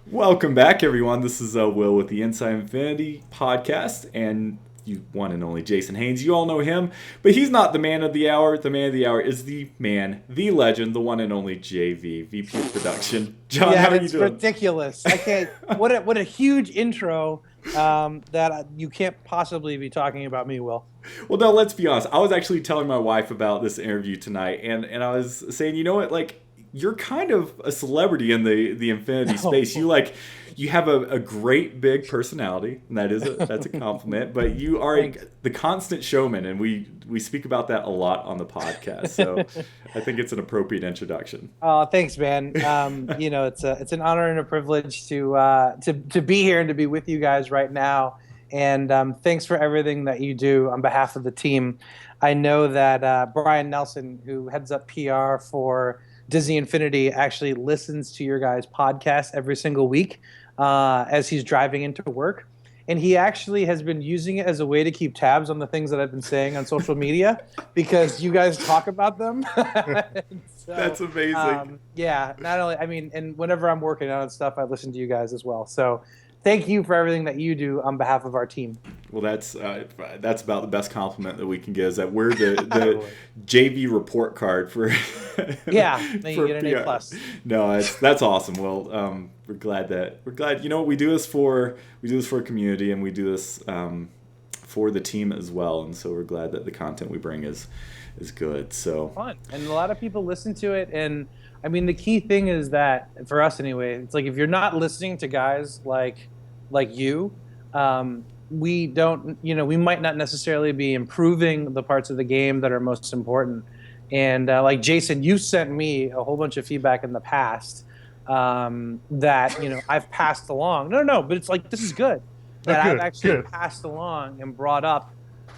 Welcome back, everyone. This is Will with the Inside Infinity podcast, and you one and only Jason Haynes. You all know him, but he's not the man of the hour. The man of the hour is the man, the legend, the one and only JV, VP of Production. John, Yeah, how are you it's doing? ridiculous. I can't. What a huge intro that you can't possibly be talking about me, Will. Well, no, let's be honest. I was actually telling my wife about this interview tonight, and I was saying, you know what, like, you're kind of a celebrity in the Infinity space. You have a great big personality, and that's a compliment. But you are the constant showman, and we speak about that a lot on the podcast. So I think it's an appropriate introduction. Oh, thanks, man. It's an honor and a privilege to be here and to be with you guys right now. And thanks for everything that you do on behalf of the team. I know that Brian Nelson, who heads up PR for Disney Infinity, actually listens to your guys' podcast every single week as he's driving into work. And he actually has been using it as a way to keep tabs on the things that I've been saying on social media because you guys talk about them. So, that's amazing. Yeah, not only, I mean, and whenever I'm working on stuff, I listen to you guys as well. So thank you for everything that you do on behalf of our team. Well, that's about the best compliment that we can get is that we're the JV report card for. Yeah, then you get an PR. A+. No, that's awesome. Well, we're glad. You know, we do this for a community, and we do this for the team as well. And so we're glad that the content we bring is good. So fun, and a lot of people listen to it. And I mean, the key thing is that for us anyway, it's like if you're not listening to guys like you, we don't, we might not necessarily be improving the parts of the game that are most important. And like Jason, you sent me a whole bunch of feedback in the past that I've passed along. No, but it's like this is good that I've actually passed along and brought up,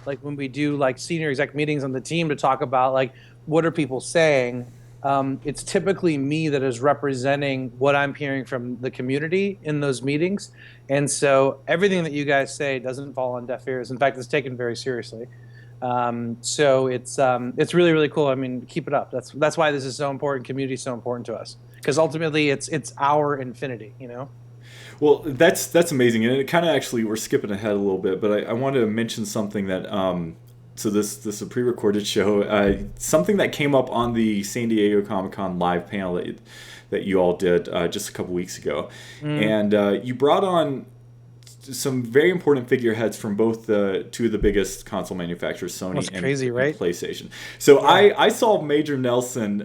like when we do like senior exec meetings on the team to talk about like what are people saying. It's typically me that is representing what I'm hearing from the community in those meetings. And so everything that you guys say doesn't fall on deaf ears. In fact, it's taken very seriously. So it's really, really cool. I mean, keep it up. That's why this is so important. Community is so important to us because ultimately it's our infinity, Well, that's amazing. And it kind of actually, we're skipping ahead a little bit, but I wanted to mention something that, so this is a pre-recorded show. Something that came up on the San Diego Comic-Con live panel that you all did just a couple weeks ago, and you brought on some very important figureheads from both the two of the biggest console manufacturers, Sony and PlayStation. So yeah. I saw Major Nelson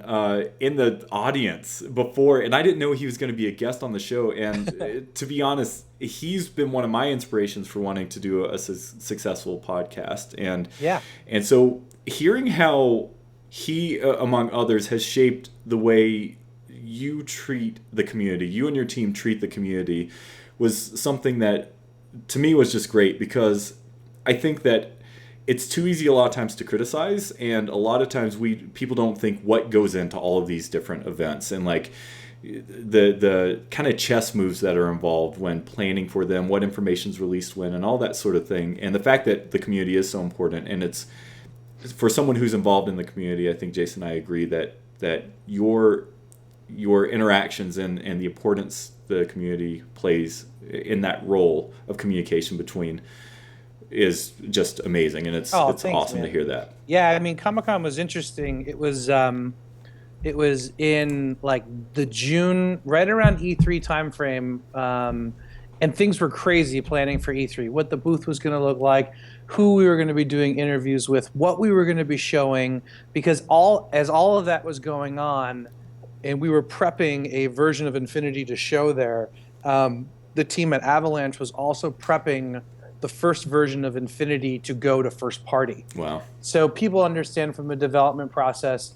in the audience before, and I didn't know he was going to be a guest on the show. And to be honest, he's been one of my inspirations for wanting to do a successful podcast. And so hearing how he, among others, has shaped the way you treat the community, you and your team treat the community, was something that to me was just great, because I think that it's too easy a lot of times to criticize, and a lot of times people don't think what goes into all of these different events and like the kind of chess moves that are involved when planning for them, what information's released when, and all that sort of thing. And the fact that the community is so important, and it's for someone who's involved in the community, I think Jason and I agree that your interactions and the importance the community plays in that role of communication between is just amazing, and it's thanks, awesome man. To hear that. Yeah, I mean, Comic-Con was interesting. It was in like the June, right around E3 timeframe, and things were crazy planning for E3, what the booth was going to look like, who we were going to be doing interviews with, what we were going to be showing, because as all of that was going on, and we were prepping a version of Infinity to show there. The team at Avalanche was also prepping the first version of Infinity to go to first party. Wow. So people understand from the development process,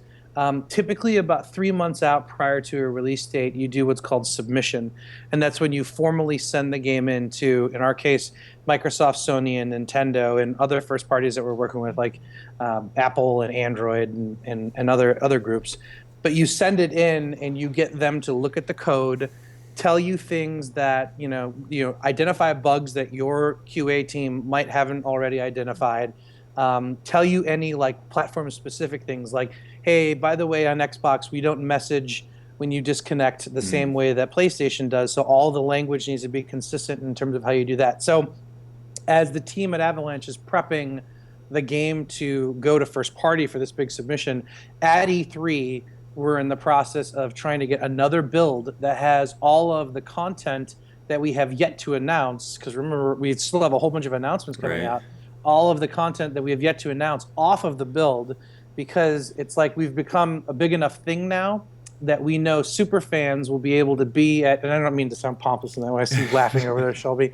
typically about 3 months out prior to a release date, you do what's called submission. And that's when you formally send the game into, in our case, Microsoft, Sony, and Nintendo, and other first parties that we're working with, like Apple and Android and other groups. But you send it in and you get them to look at the code, tell you things that, identify bugs that your QA team might haven't already identified, tell you any like platform specific things like, hey, by the way, on Xbox, we don't message when you disconnect the same way that PlayStation does. So all the language needs to be consistent in terms of how you do that. So as the team at Avalanche is prepping the game to go to first party for this big submission, at E3, we're in the process of trying to get another build that has all of the content that we have yet to announce. Because remember, we still have a whole bunch of announcements coming out. All of the content that we have yet to announce off of the build, because it's like we've become a big enough thing now that we know super fans will be able to be at, and I don't mean to sound pompous in that way. I see you laughing over there, Shelby.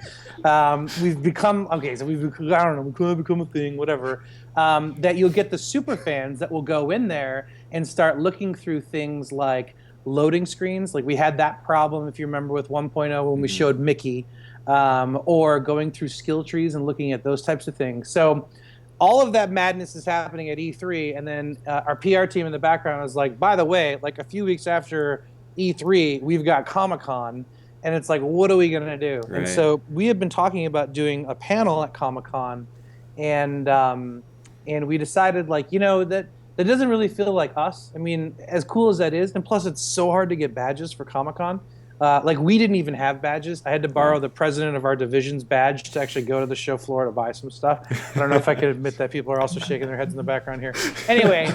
We've become, okay, so we've, I don't know, we've kind of become a thing, whatever. That you'll get the super fans that will go in there and start looking through things like loading screens. Like we had that problem, if you remember, with 1.0 when we showed Mickey, or going through skill trees and looking at those types of things. So all of that madness is happening at E3, and then our PR team in the background is like, by the way, like a few weeks after E3, we've got Comic-Con, and it's like, what are we going to do? And so we have been talking about doing a panel at Comic-Con, and we decided, like, you know, that doesn't really feel like us. I mean, as cool as that is, and plus it's so hard to get badges for Comic-Con. Like we didn't even have badges. I had to borrow the president of our division's badge to actually go to the show floor to buy some stuff. I don't know if I could admit that. People are also shaking their heads in the background here. Anyway,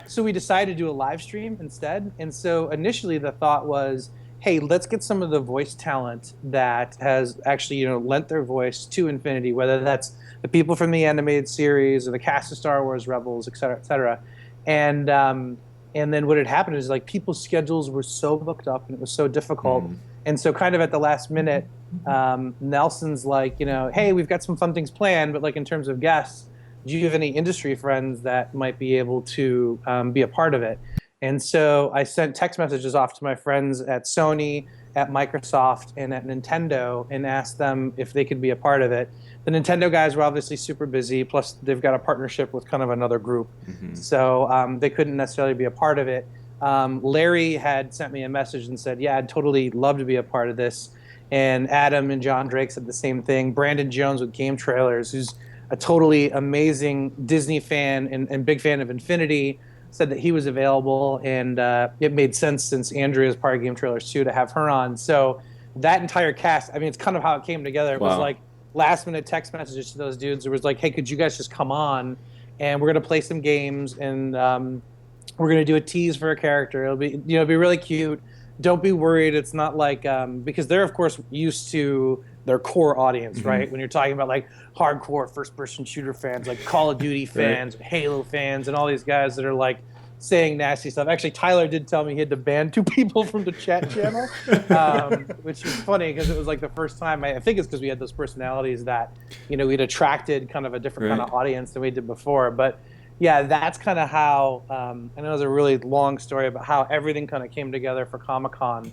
so we decided to do a live stream instead. And so initially the thought was, hey, let's get some of the voice talent that has actually, you know, lent their voice to Infinity, whether that's the people from the animated series or the cast of Star Wars Rebels, et cetera, et cetera. And then what had happened is, like, people's schedules were so booked up and it was so difficult. And so kind of at the last minute, Nelson's like, you know, hey, we've got some fun things planned, but like in terms of guests, do you have any industry friends that might be able to be a part of it? And so I sent text messages off to my friends at Sony, at Microsoft, and at Nintendo and asked them if they could be a part of it. The Nintendo guys were obviously super busy, plus they've got a partnership with kind of another group. So they couldn't necessarily be a part of it. Larry had sent me a message and said, yeah, I'd totally love to be a part of this. And Adam and John Drake said the same thing. Brandon Jones with Game Trailers, who's a totally amazing Disney fan and big fan of Infinity, said that he was available. And it made sense, since Andrea is part of Game Trailers too, to have her on. So that entire cast, I mean, it's kind of how it came together. It was like last minute text messages to those dudes. It was like, hey, could you guys just come on, and we're going to play some games, and we're going to do a tease for a character. It'll be, you know, it'll be really cute. Don't be worried. It's not like, because they're of course used to their core audience, right? When you're talking about like hardcore first person shooter fans, like Call of Duty fans, Halo fans, and all these guys that are like saying nasty stuff. Actually, Tyler did tell me he had to ban 2 people from the chat channel, which is funny because it was like the first time. I think it's because we had those personalities that, you know, we'd attracted kind of a different kind of audience than we did before. But yeah, that's kind of how, I know it's a really long story about how everything kind of came together for Comic-Con.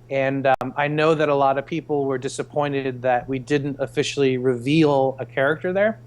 And I know that a lot of people were disappointed that we didn't officially reveal a character there.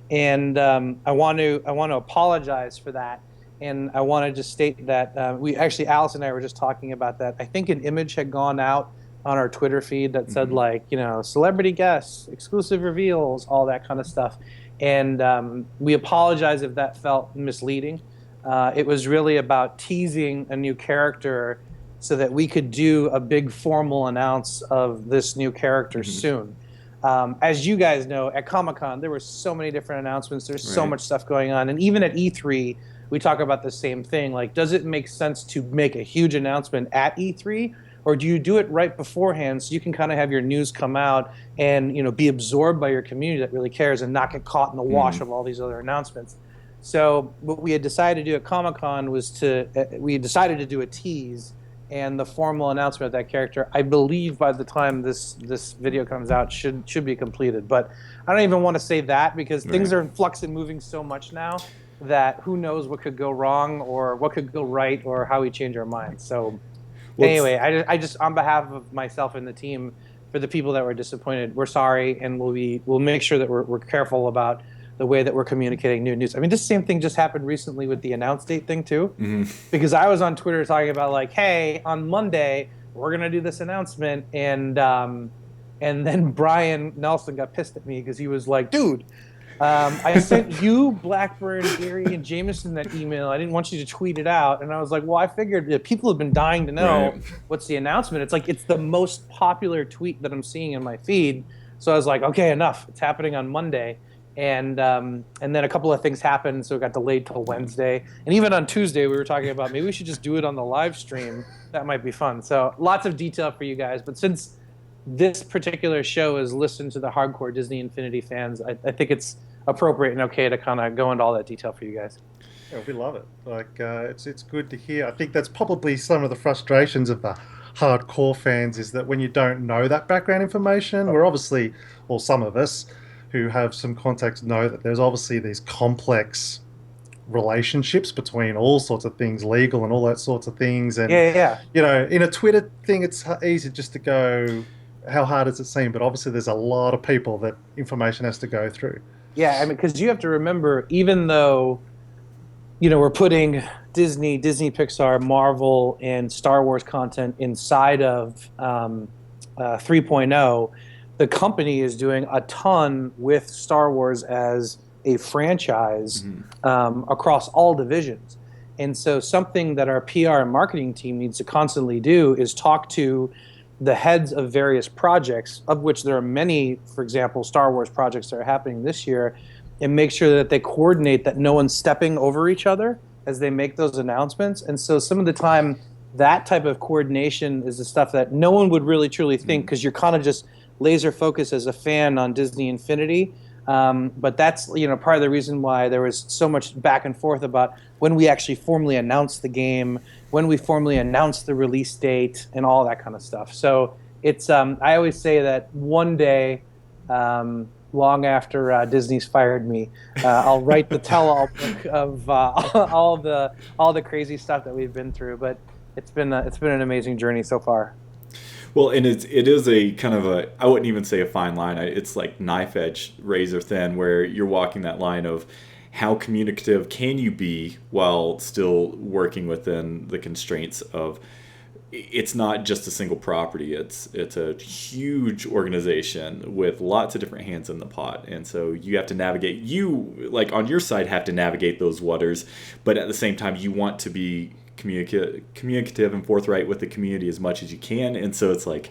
And I want to apologize for that. And I want to just state that we actually, Alice and I were just talking about that. I think an image had gone out on our Twitter feed that said, like, you know, celebrity guests, exclusive reveals, all that kind of stuff. And we apologize if that felt misleading. It was really about teasing a new character so that we could do a big formal announce of this new character soon. As you guys know, at Comic-Con, there were so many different announcements. There's so much stuff going on. And even at E3, we talk about the same thing. Like, does it make sense to make a huge announcement at E3? Or do you do it right beforehand so you can kind of have your news come out and, you know, be absorbed by your community that really cares and not get caught in the wash of all these other announcements? So what we had decided to do at Comic-Con was we decided to do a tease and the formal announcement of that character. I believe by the time this video comes out should be completed. But I don't even want to say that because things are in flux and moving so much now that who knows what could go wrong or what could go right or how we change our minds. So anyway, I just on behalf of myself and the team, for the people that were disappointed, we're sorry, and we'll make sure that we're careful about the way that we're communicating new news. I mean, this same thing just happened recently with the announce date thing too, because I was on Twitter talking about like, hey, on Monday we're gonna do this announcement, and then Brian Nelson got pissed at me because he was like, dude, I sent you, Blackburn, Gary, and Jameson that email. I didn't want you to tweet it out. And I was like, well, I figured that people have been dying to know Right. what's the announcement. It's like it's the most popular tweet that I'm seeing in my feed. So I was like, okay, enough. It's happening on Monday. And then a couple of things happened, so it got delayed till Wednesday. And even on Tuesday, we were talking about maybe we should just do it on the live stream. That might be fun. So lots of detail for you guys. But since this particular show is listened to the hardcore Disney Infinity fans, I think it's appropriate and okay to kind of go into all that detail for you guys. Yeah, we love it. Like, it's good to hear. I think that's probably some of the frustrations of the hardcore fans is that when you don't know that background information, we're obviously, or some of us who have some context know that there's obviously these complex relationships between all sorts of things, legal and all that sorts of things. And, you know, in a Twitter thing, it's easy just to go, how hard does it seem? But obviously there's a lot of people that information has to go through. Yeah, I mean, because you have to remember, even though, you know, we're putting Disney, Pixar, Marvel, and Star Wars content inside of 3.0, the company is doing a ton with Star Wars as a franchise across all divisions. And so something that our PR and marketing team needs to constantly do is talk to the heads of various projects, of which there are many, for example, Star Wars projects that are happening this year, and make sure that they coordinate, that no one's stepping over each other as they make those announcements. And so some of the time, that type of coordination is the stuff that no one would really truly think, because you're kind of just laser focused as a fan on Disney Infinity. But that's, you know, part of the reason why there was so much back and forth about when we actually formally announced the game, when we formally announced the release date, and all that kind of stuff. So it's I always say that one day, long after Disney's fired me, I'll write the tell-all book of all the crazy stuff that we've been through. But it's been an amazing journey so far. Well, and it is a kind of a, I wouldn't even say a fine line. It's like knife edge, razor thin, where you're walking that line of how communicative can you be while still working within the constraints of, it's not just a single property. It's a huge organization with lots of different hands in the pot. And so you have to navigate, you, like on your side, have to navigate those waters, but at the same time you want to be communicative and forthright with the community as much as you can, and so it's like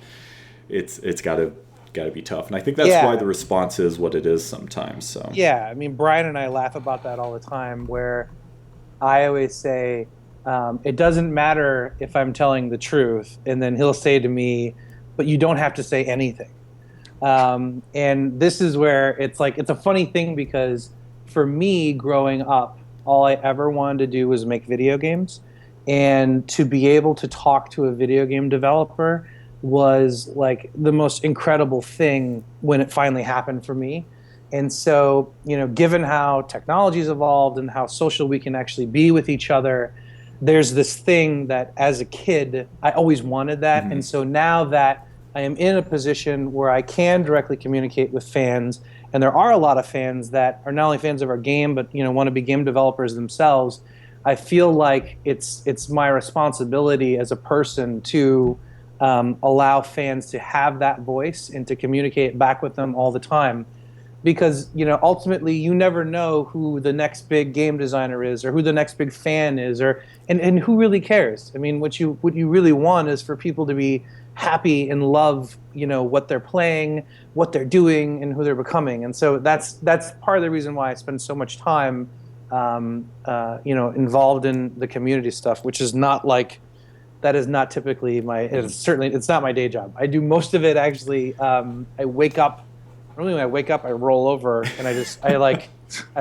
it's got to be tough, and I think that's why the response is what it is sometimes. So yeah, I mean, Brian and I laugh about that all the time, where I always say it doesn't matter if I'm telling the truth, and then he'll say to me, but you don't have to say anything. And this is where it's like, it's a funny thing, because for me growing up, all I ever wanted to do was make video games. And to be able to talk to a video game developer was like the most incredible thing when it finally happened for me. And so, you know, given how technology's evolved and how social we can actually be with each other, there's this thing that as a kid, I always wanted that. And so now that I am in a position where I can directly communicate with fans, and there are a lot of fans that are not only fans of our game, but, you know, want to be game developers themselves, I feel like it's my responsibility as a person to allow fans to have that voice and to communicate back with them all the time. Because, you know, ultimately you never know who the next big game designer is, or who the next big fan is, or and who really cares. I mean, what you really want is for people to be happy and love, you know, what they're playing, what they're doing, and who they're becoming. And so that's part of the reason why I spend so much time you know, involved in the community stuff, which is not like, that is not typically my, it's not my day job. I do most of it actually. I wake up, normally when I wake up, I roll over and I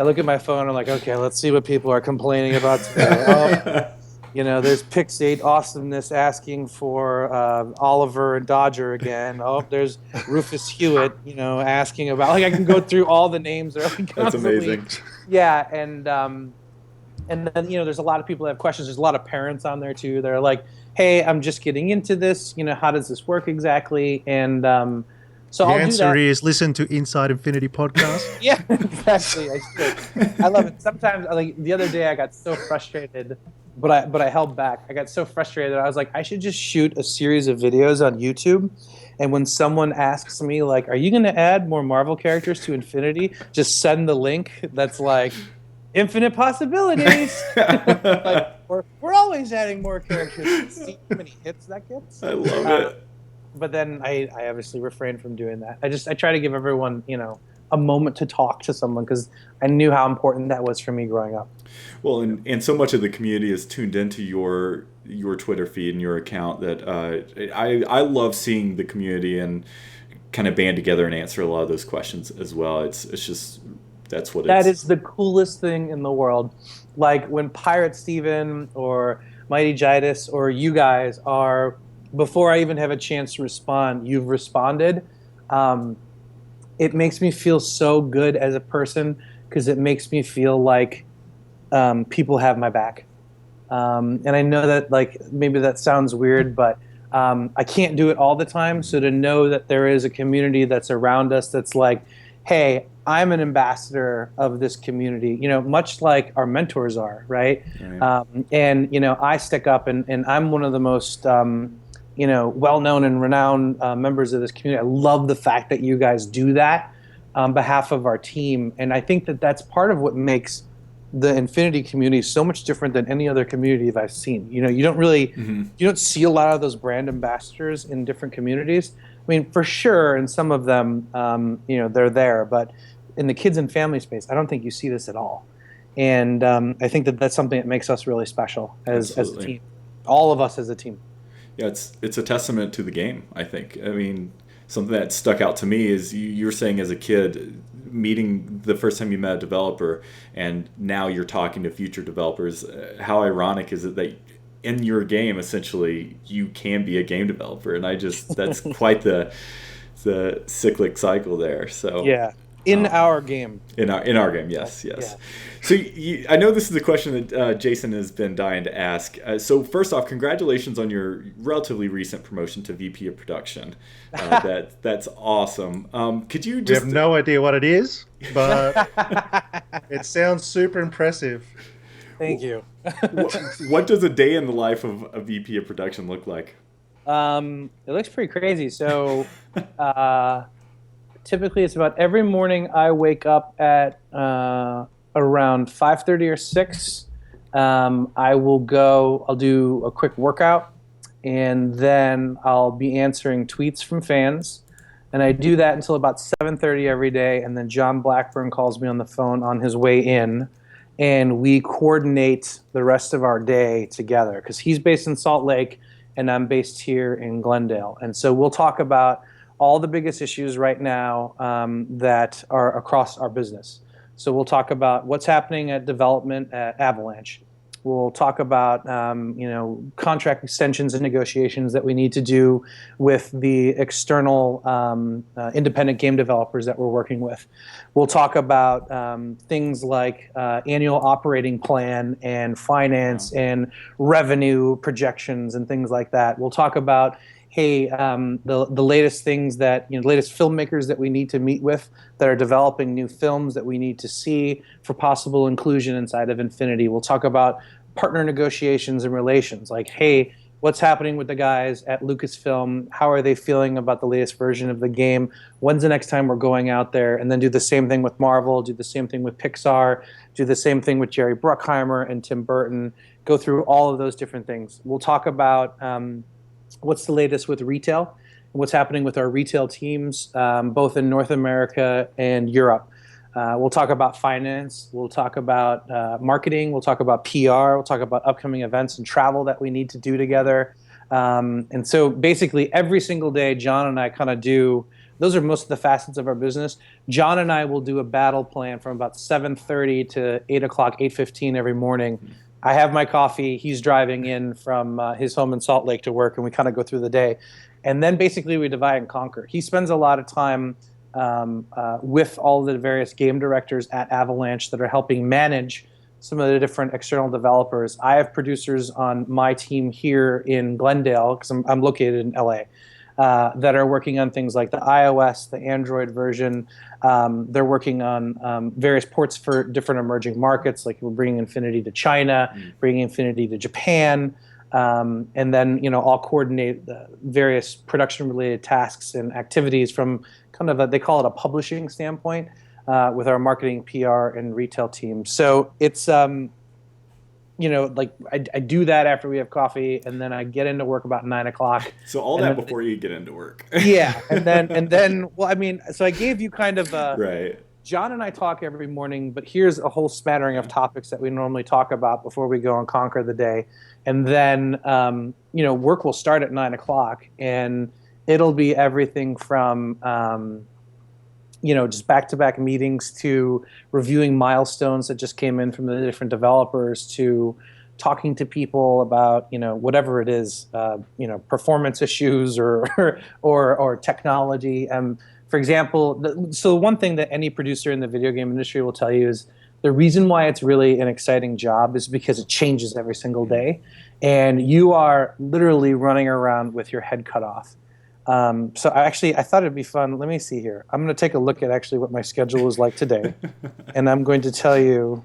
look at my phone and I'm like, okay, let's see what people are complaining about today. Oh, you know, there's Pix8 awesomeness asking for Oliver and Dodger again. Oh, there's Rufus Hewitt, you know, asking about, like, I can go through all the names. That's amazing. Yeah, and then, you know, there's a lot of people that have questions. There's a lot of parents on there too. They're like, hey, I'm just getting into this. You know, how does this work exactly? And so the I'll answer do that. is listen to Inside Infinity podcast. Yeah, exactly. I should. I love it. Sometimes, like the other day, I got so frustrated, but I held back. I got so frustrated. I was like, I should just shoot a series of videos on YouTube And when someone asks me, like, are you going to add more Marvel characters to Infinity? Just send the link that's like, infinite possibilities. Like, we're always adding more characters. See how many hits that gets. I love it. But then I obviously refrain from doing that. I try to give everyone, a moment to talk to someone because I knew how important that was for me growing up. Well, and so much of the community is tuned into your Twitter feed and your account that I love seeing the community and kind of band together and answer a lot of those questions as well. It's just that's what that is the coolest thing in the world. Like when Pirate Steven or Mighty Jidus or you guys are, before I even have a chance to respond, you've responded. It makes me feel so good as a person because it makes me feel like people have my back. And I know that like maybe that sounds weird, but I can't do it all the time. So to know that there is a community that's around us that's like, hey, I'm an ambassador of this community, much like our mentors are, right? And, I stick up and I'm one of the most, well-known and renowned members of this community. I love the fact that you guys do that on behalf of our team. And I think that that's part of what makes the Infinity community is so much different than any other community that I've seen. You don't really, you don't see a lot of those brand ambassadors in different communities. I mean, for sure, in some of them, they're there, but in the kids and family space, I don't think you see this at all. And I think that that's something that makes us really special as a team, all of us as a team. Yeah, it's a testament to the game, I think. I mean, something that stuck out to me is you're saying as a kid, meeting the first time you met a developer and now you're talking to future developers. How ironic is it that in your game essentially you can be a game developer, and that's quite the cyclic cycle there. So yeah, in our game, in our game, yes. Yeah. So I know this is a question that Jason has been dying to ask. So first off, congratulations on your relatively recent promotion to VP of Production. That's awesome. Could you just? We have no idea what it is, but it sounds super impressive. Thank you. What does a day in the life of a VP of Production look like? It looks pretty crazy. So typically it's about every morning I wake up at around 5:30 or 6. I'll do a quick workout, and then I'll be answering tweets from fans. And I do that until about 7:30 every day, and then John Blackburn calls me on the phone on his way in, and we coordinate the rest of our day together because he's based in Salt Lake and I'm based here in Glendale. And so we'll talk about all the biggest issues right now that are across our business. So we'll talk about what's happening at development at Avalanche. We'll talk about contract extensions and negotiations that we need to do with the external independent game developers that we're working with. We'll talk about things like annual operating plan and finance and revenue projections and things like that. We'll talk about the latest things that the latest filmmakers that we need to meet with that are developing new films that we need to see for possible inclusion inside of Infinity. We'll talk about partner negotiations and relations, like, hey, what's happening with the guys at Lucasfilm? How are they feeling about the latest version of the game? When's the next time we're going out there? And then do the same thing with Marvel, do the same thing with Pixar, do the same thing with Jerry Bruckheimer and Tim Burton, go through all of those different things. We'll talk about what's the latest with retail, and what's happening with our retail teams, both in North America and Europe. We'll talk about finance. We'll talk about marketing. We'll talk about PR. We'll talk about upcoming events and travel that we need to do together. And so basically every single day, John and I kind of do, those are most of the facets of our business. John and I will do a battle plan from about 7:30 to 8 o'clock, 8:15 every morning. I have my coffee. He's driving in from his home in Salt Lake to work, and we kind of go through the day. And then basically we divide and conquer. He spends a lot of time with all the various game directors at Avalanche that are helping manage some of the different external developers. I have producers on my team here in Glendale, because I'm located in LA, that are working on things like the iOS, the Android version. They're working on various ports for different emerging markets, like we're bringing Infinity to China, bringing Infinity to Japan. And then, I'll coordinate the various production-related tasks and activities from kind of they call it a publishing standpoint with our marketing, PR, and retail team. So it's, like I do that after we have coffee, and then I get into work about 9 o'clock. So all that before you get into work. Yeah, and then, well, I mean, so I gave you kind of right. John and I talk every morning, but here's a whole smattering of topics that we normally talk about before we go and conquer the day. And then, work will start at 9 o'clock, and it'll be everything from, just back-to-back meetings to reviewing milestones that just came in from the different developers to talking to people about, whatever it is, performance issues or technology. For example, so one thing that any producer in the video game industry will tell you is the reason why it's really an exciting job is because it changes every single day, and you are literally running around with your head cut off. So I thought it'd be fun. Let me see here. I'm going to take a look at actually what my schedule was like today, and I'm going to tell you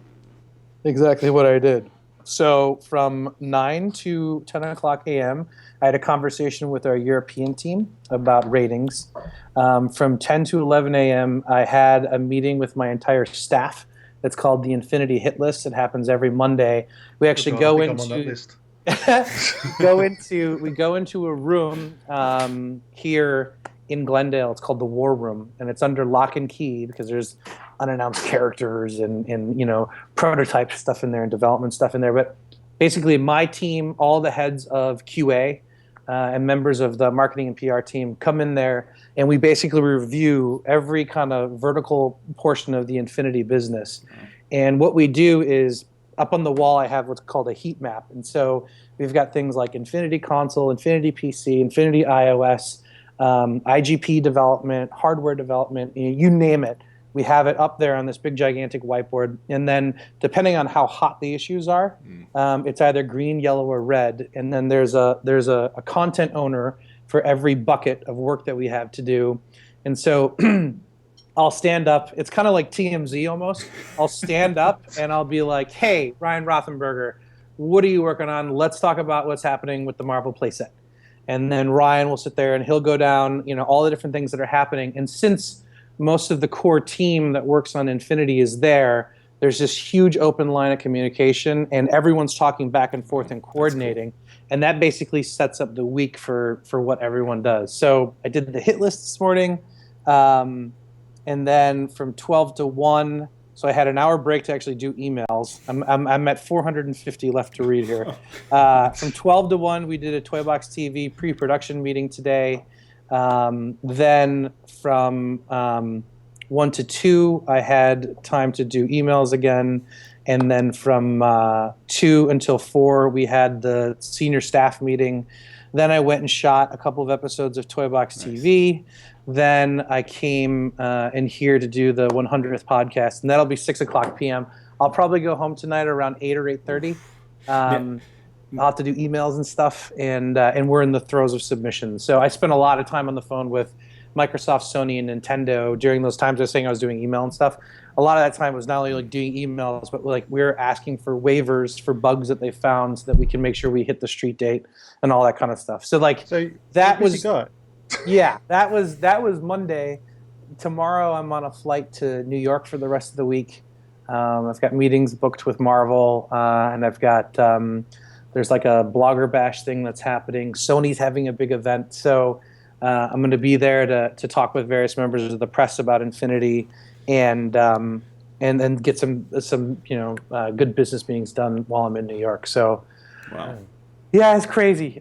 exactly what I did. So from 9 to 10 o'clock a.m., I had a conversation with our European team about ratings. From 10 to 11 a.m., I had a meeting with my entire staff. It's called the Infinity Hit List. It happens every Monday. We actually go into we go into a room here in Glendale. It's called the War Room, and it's under lock and key because there's unannounced characters and prototype stuff in there and development stuff in there. But basically, my team, all the heads of QA and members of the marketing and PR team come in there, and we basically review every kind of vertical portion of the Infinity business. And what we do is, up on the wall, I have what's called a heat map. And so we've got things like Infinity Console, Infinity PC, Infinity iOS, IGP development, hardware development, you name it. We have it up there on this big, gigantic whiteboard. And then depending on how hot the issues are, it's either green, yellow, or red. And then there's a content owner for every bucket of work that we have to do. And so I'll stand up. It's kind of like TMZ almost. I'll stand up and I'll be like, hey, Ryan Rothenberger, what are you working on? Let's talk about what's happening with the Marvel playset. And then Ryan will sit there and he'll go down, all the different things that are happening. And since most of the core team that works on Infinity is there, there's this huge open line of communication, and everyone's talking back and forth and coordinating. Cool. And that basically sets up the week for what everyone does. So I did the hit list this morning. And then from 12 to 1, so I had an hour break to actually do emails. I'm at 450 left to read here. From 12 to 1, we did a Toybox TV pre-production meeting today. Then from 1 to 2, I had time to do emails again. And then from 2 until 4, we had the senior staff meeting. Then I went and shot a couple of episodes of Toybox TV. Then I came in here to do the 100th podcast, and that'll be 6 o'clock p.m. I'll probably go home tonight around 8 or 8:30. I'll have to do emails and stuff, and we're in the throes of submission. So I spent a lot of time on the phone with Microsoft, Sony, and Nintendo during those times I was saying I was doing email and stuff. A lot of that time was not only like doing emails, but like we were asking for waivers for bugs that they found so that we can make sure we hit the street date and all that kind of stuff. So that was yeah, that was Monday. Tomorrow I'm on a flight to New York for the rest of the week. I've got meetings booked with Marvel, and I've got there's like a blogger bash thing that's happening. Sony's having a big event, so I'm going to be there to talk with various members of the press about Infinity, and then get some good business meetings done while I'm in New York. So, wow, yeah, it's crazy.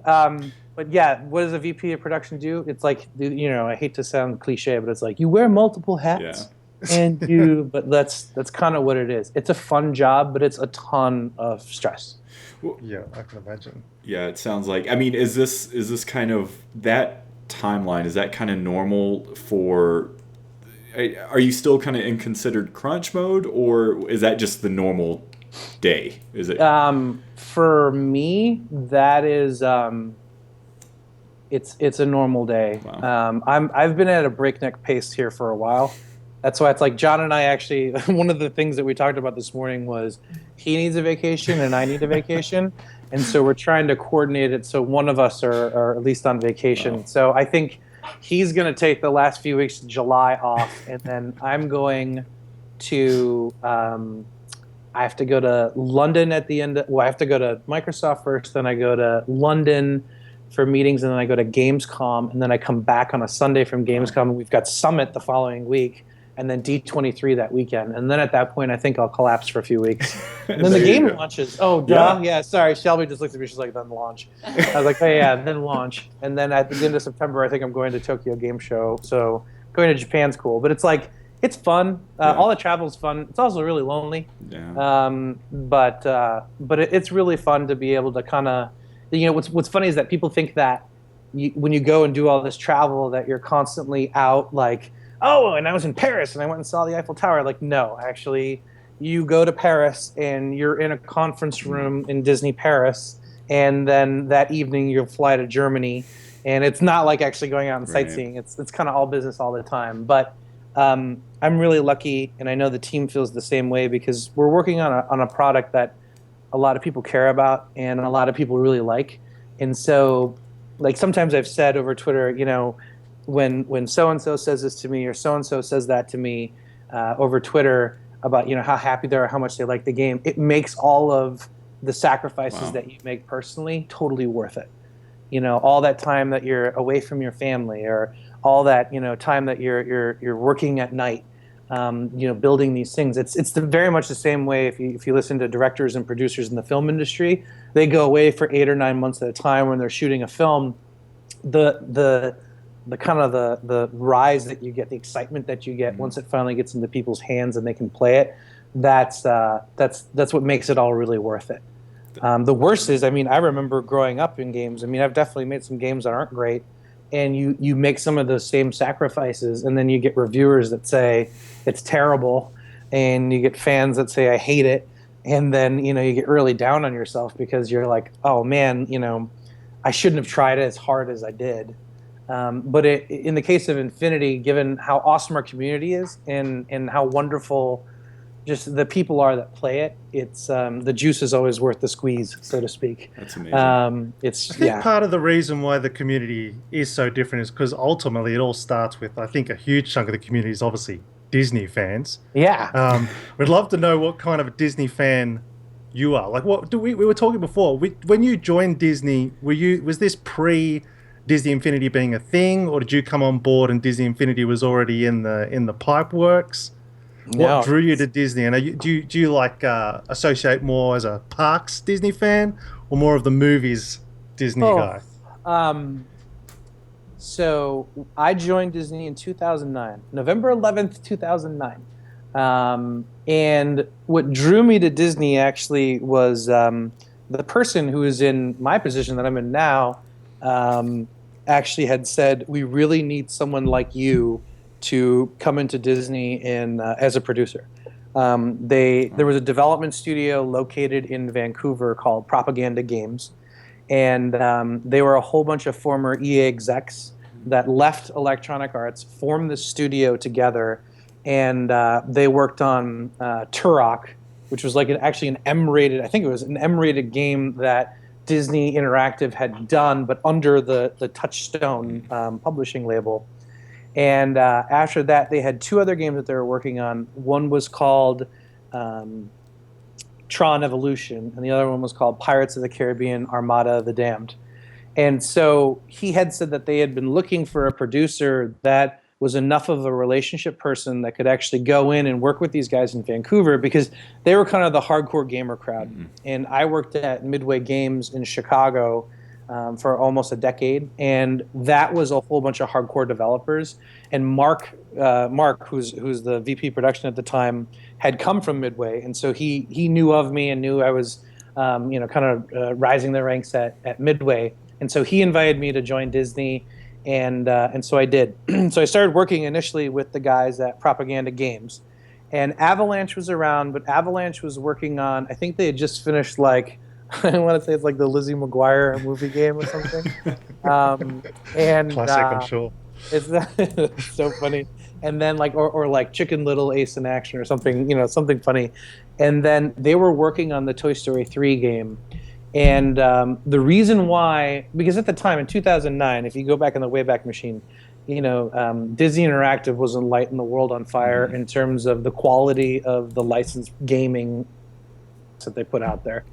But yeah, what does a VP of production do? It's like, I hate to sound cliche, but it's like you wear multiple hats, but that's kind of what it is. It's a fun job, but it's a ton of stress. Well, yeah, I can imagine. Yeah, it sounds like. I mean, is this kind of that timeline? Is that kind of normal for? Are you still kind of in considered crunch mode, or is that just the normal day? Is it? For me, that is. It's a normal day. Wow. I've been at a breakneck pace here for a while. That's why it's like John and I actually, one of the things that we talked about this morning was he needs a vacation and I need a vacation. and so we're trying to coordinate it so one of us are at least on vacation. Wow. So I think he's going to take the last few weeks of July off, and then I'm going to. I have to go to London at the end. Well, I have to go to Microsoft first, then I go to London for meetings, and then I go to Gamescom, and then I come back on a Sunday from Gamescom, and we've got Summit the following week, and then D23 that weekend. And then at that point, I think I'll collapse for a few weeks. And then the game launches. Oh, duh. Yeah, sorry. Shelby just looked at me. She's like, then launch. I was like, oh, yeah, then launch. And then at the end of September, I think I'm going to Tokyo Game Show. So going to Japan's cool. But it's like, it's fun. All the travel is fun. It's also really lonely. Yeah. But it's really fun to be able to kind of, what's funny is that people think that when you go and do all this travel that you're constantly out like, oh, and I was in Paris and I went and saw the Eiffel Tower. Like, no, actually, you go to Paris and you're in a conference room in Disney Paris, and then that evening you'll fly to Germany, and it's not like actually going out and sightseeing. It's kind of all business all the time. But I'm really lucky, and I know the team feels the same way because we're working on a product that a lot of people care about and a lot of people really like. And so, like, sometimes I've said over Twitter, when so-and-so says this to me or so-and-so says that to me over Twitter about, how happy they are, how much they like the game, it makes all of the sacrifices that you make personally totally worth it. All that time that you're away from your family, or all that, time that you're working at night, building these things. It's very much the same way if you listen to directors and producers in the film industry. They go away for 8 or 9 months at a time when they're shooting a film. The kind of the rise that you get, the excitement that you get once it finally gets into people's hands and they can play it, that's what makes it all really worth it. The worst is, I remember growing up in games. I've definitely made some games that aren't great, and you make some of those same sacrifices, and then you get reviewers that say it's terrible, and you get fans that say I hate it, and then you get really down on yourself because you're like, oh man, I shouldn't have tried it as hard as I did. But in the case of Infinity, given how awesome our community is and how wonderful just the people are that play it, it's the juice is always worth the squeeze, so to speak. That's amazing. I think part of the reason why the community is so different is because ultimately it all starts with, I think a huge chunk of the community is obviously Disney fans. Yeah. We'd love to know what kind of a Disney fan you are. Like, what do we were talking before. When you joined Disney, was this pre Disney Infinity being a thing, or did you come on board and Disney Infinity was already in the pipe works? No. What drew you to Disney? And do you like associate more as a parks Disney fan or more of the movies Disney guy? So I joined Disney in 2009, November 11th, 2009. And what drew me to Disney actually was the person who is in my position that I'm in now actually had said, we really need someone like you to come into Disney as a producer. There was a development studio located in Vancouver called Propaganda Games, and they were a whole bunch of former EA execs that left Electronic Arts, formed the studio together, and they worked on Turok, which was like actually an M-rated, I think it was an M-rated game that Disney Interactive had done, but under the Touchstone publishing label. And after that, they had 2 other games that they were working on. One was called Tron Evolution, and the other one was called Pirates of the Caribbean Armada of the Damned. And so he had said that they had been looking for a producer that was enough of a relationship person that could actually go in and work with these guys in Vancouver, because they were kind of the hardcore gamer crowd. Mm-hmm. And I worked at Midway Games in Chicago for almost a decade, and that was a whole bunch of hardcore developers. And Mark, who's the VP production at the time, had come from Midway, and so he knew of me and knew I was kind of rising the ranks at Midway, and so he invited me to join Disney, and so I did. So I started working initially with the guys at Propaganda Games, and Avalanche was around, but Avalanche was working on, I think they had just finished like, I want to say it's like the Lizzie McGuire movie game or something. Classic, I'm sure. It's so funny. And then like, or like Chicken Little Ace in Action or something, something funny. And then they were working on the Toy Story 3 game. And the reason why, because at the time in 2009, if you go back in the Wayback Machine, Disney Interactive wasn't lighting the world on fire in terms of the quality of the licensed gaming that they put out there.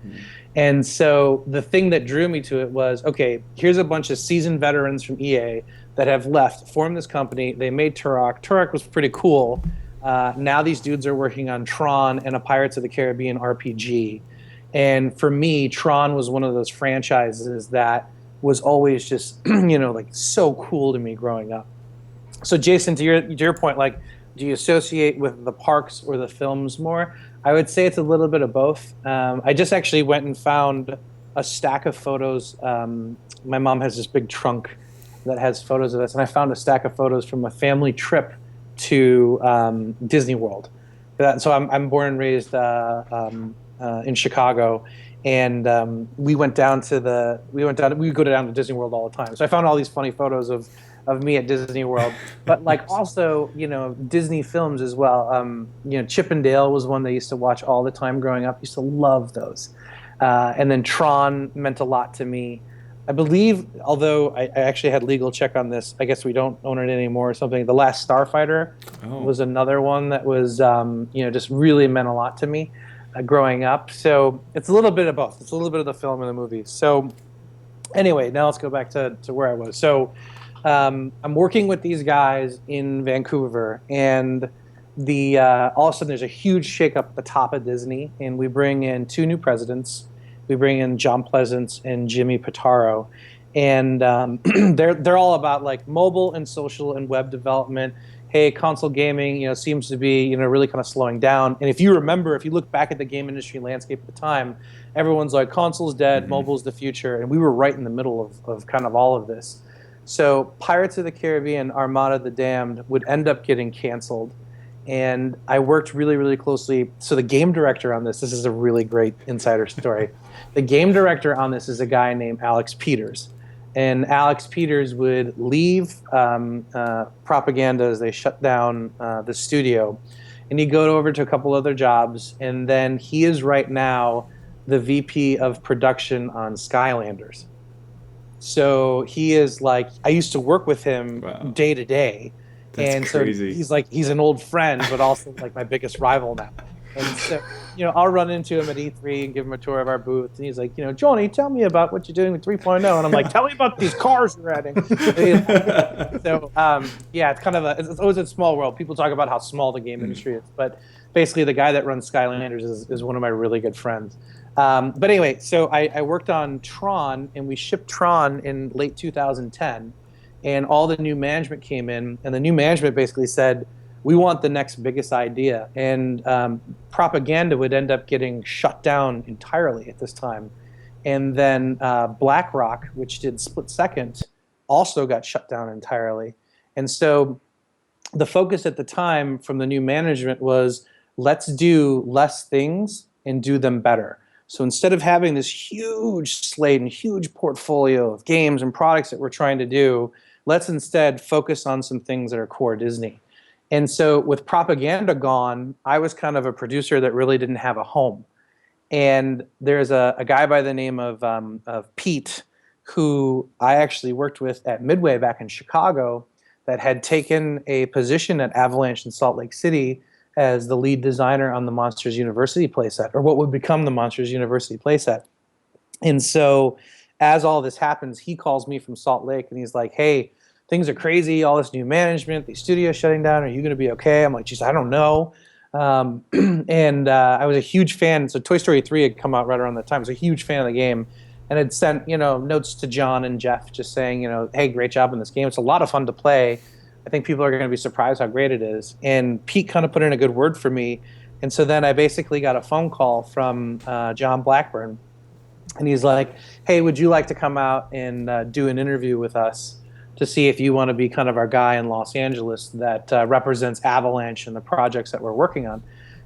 And so the thing that drew me to it was, okay, here's a bunch of seasoned veterans from EA that have left, formed this company. They made Turok. Turok was pretty cool. Now these dudes are working on Tron and a Pirates of the Caribbean RPG. And for me, Tron was one of those franchises that was always just, like so cool to me growing up. So Jason, to your point, like, do you associate with the parks or the films more? I would say it's a little bit of both. I just actually went and found a stack of photos. My mom has this big trunk that has photos of us, and I found a stack of photos from a family trip to Disney World. So I'm born and raised in Chicago, and we go down to Disney World all the time. So I found all these funny photos of me at Disney World, but like also, Disney films as well. Chip and Dale was one they used to watch all the time growing up. Used to love those. And then Tron meant a lot to me. I believe, although I actually had legal check on this, I guess we don't own it anymore or something. The Last Starfighter was another one that was, just really meant a lot to me growing up. So it's a little bit of both. It's a little bit of the film and the movies. So anyway, now let's go back to where I was. So I'm working with these guys in Vancouver, and all of a sudden there's a huge shakeup at the top of Disney, and we bring in two new presidents. We bring in John Pleasance and Jimmy Pitaro, and they're all about like mobile and social and web development. Hey, console gaming, seems to be, really kind of slowing down. And if you look back at the game industry landscape at the time, everyone's like, console's dead, mobile's the future, and we were right in the middle of kind of all of this. So Pirates of the Caribbean, Armada of the Damned would end up getting canceled. And I worked really, really closely. So the game director on this is a really great insider story. The game director on this is a guy named Alex Peters. And Alex Peters would leave Propaganda as they shut down the studio. And he'd go over to a couple other jobs. And then he is right now the VP of production on Skylanders. So he is like, I used to work with him day to day. That's crazy. So he's an old friend, but also like my biggest rival now. And so, I'll run into him at E3 and give him a tour of our booth. And he's like, Johnny, tell me about what you're doing with 3.0. And I'm like, tell me about these cars you're adding. So, it's kind of it's always a small world. People talk about how small the game industry is. But basically the guy that runs Skylanders is one of my really good friends. But anyway, so I worked on Tron, and we shipped Tron in late 2010. And all the new management came in, and the new management basically said, we want the next biggest idea. And Propaganda would end up getting shut down entirely at this time. And then BlackRock, which did Split Second, also got shut down entirely. And so the focus at the time from the new management was, let's do less things and do them better. So instead of having this huge slate and huge portfolio of games and products that we're trying to do, let's instead focus on some things that are core Disney. And so with Propaganda gone, I was kind of a producer that really didn't have a home. And there's a guy by the name of Pete, who I actually worked with at Midway back in Chicago, that had taken a position at Avalanche in Salt Lake City as the lead designer on the Monsters University playset, or what would become the Monsters University playset. And so as all this happens, he calls me from Salt Lake, and he's like, hey, things are crazy, all this new management, these studios shutting down, are you going to be okay? I'm like, geez, I don't know. And I was a huge fan. So Toy Story 3 had come out right around that time. I was a huge fan of the game, and had sent notes to John and Jeff just saying, hey, great job in this game. It's a lot of fun to play. I think people are going to be surprised how great it is. And Pete kind of put in a good word for me. And so then I basically got a phone call from John Blackburn. And he's like, hey, would you like to come out and do an interview with us to see if you want to be kind of our guy in Los Angeles that represents Avalanche and the projects that we're working on?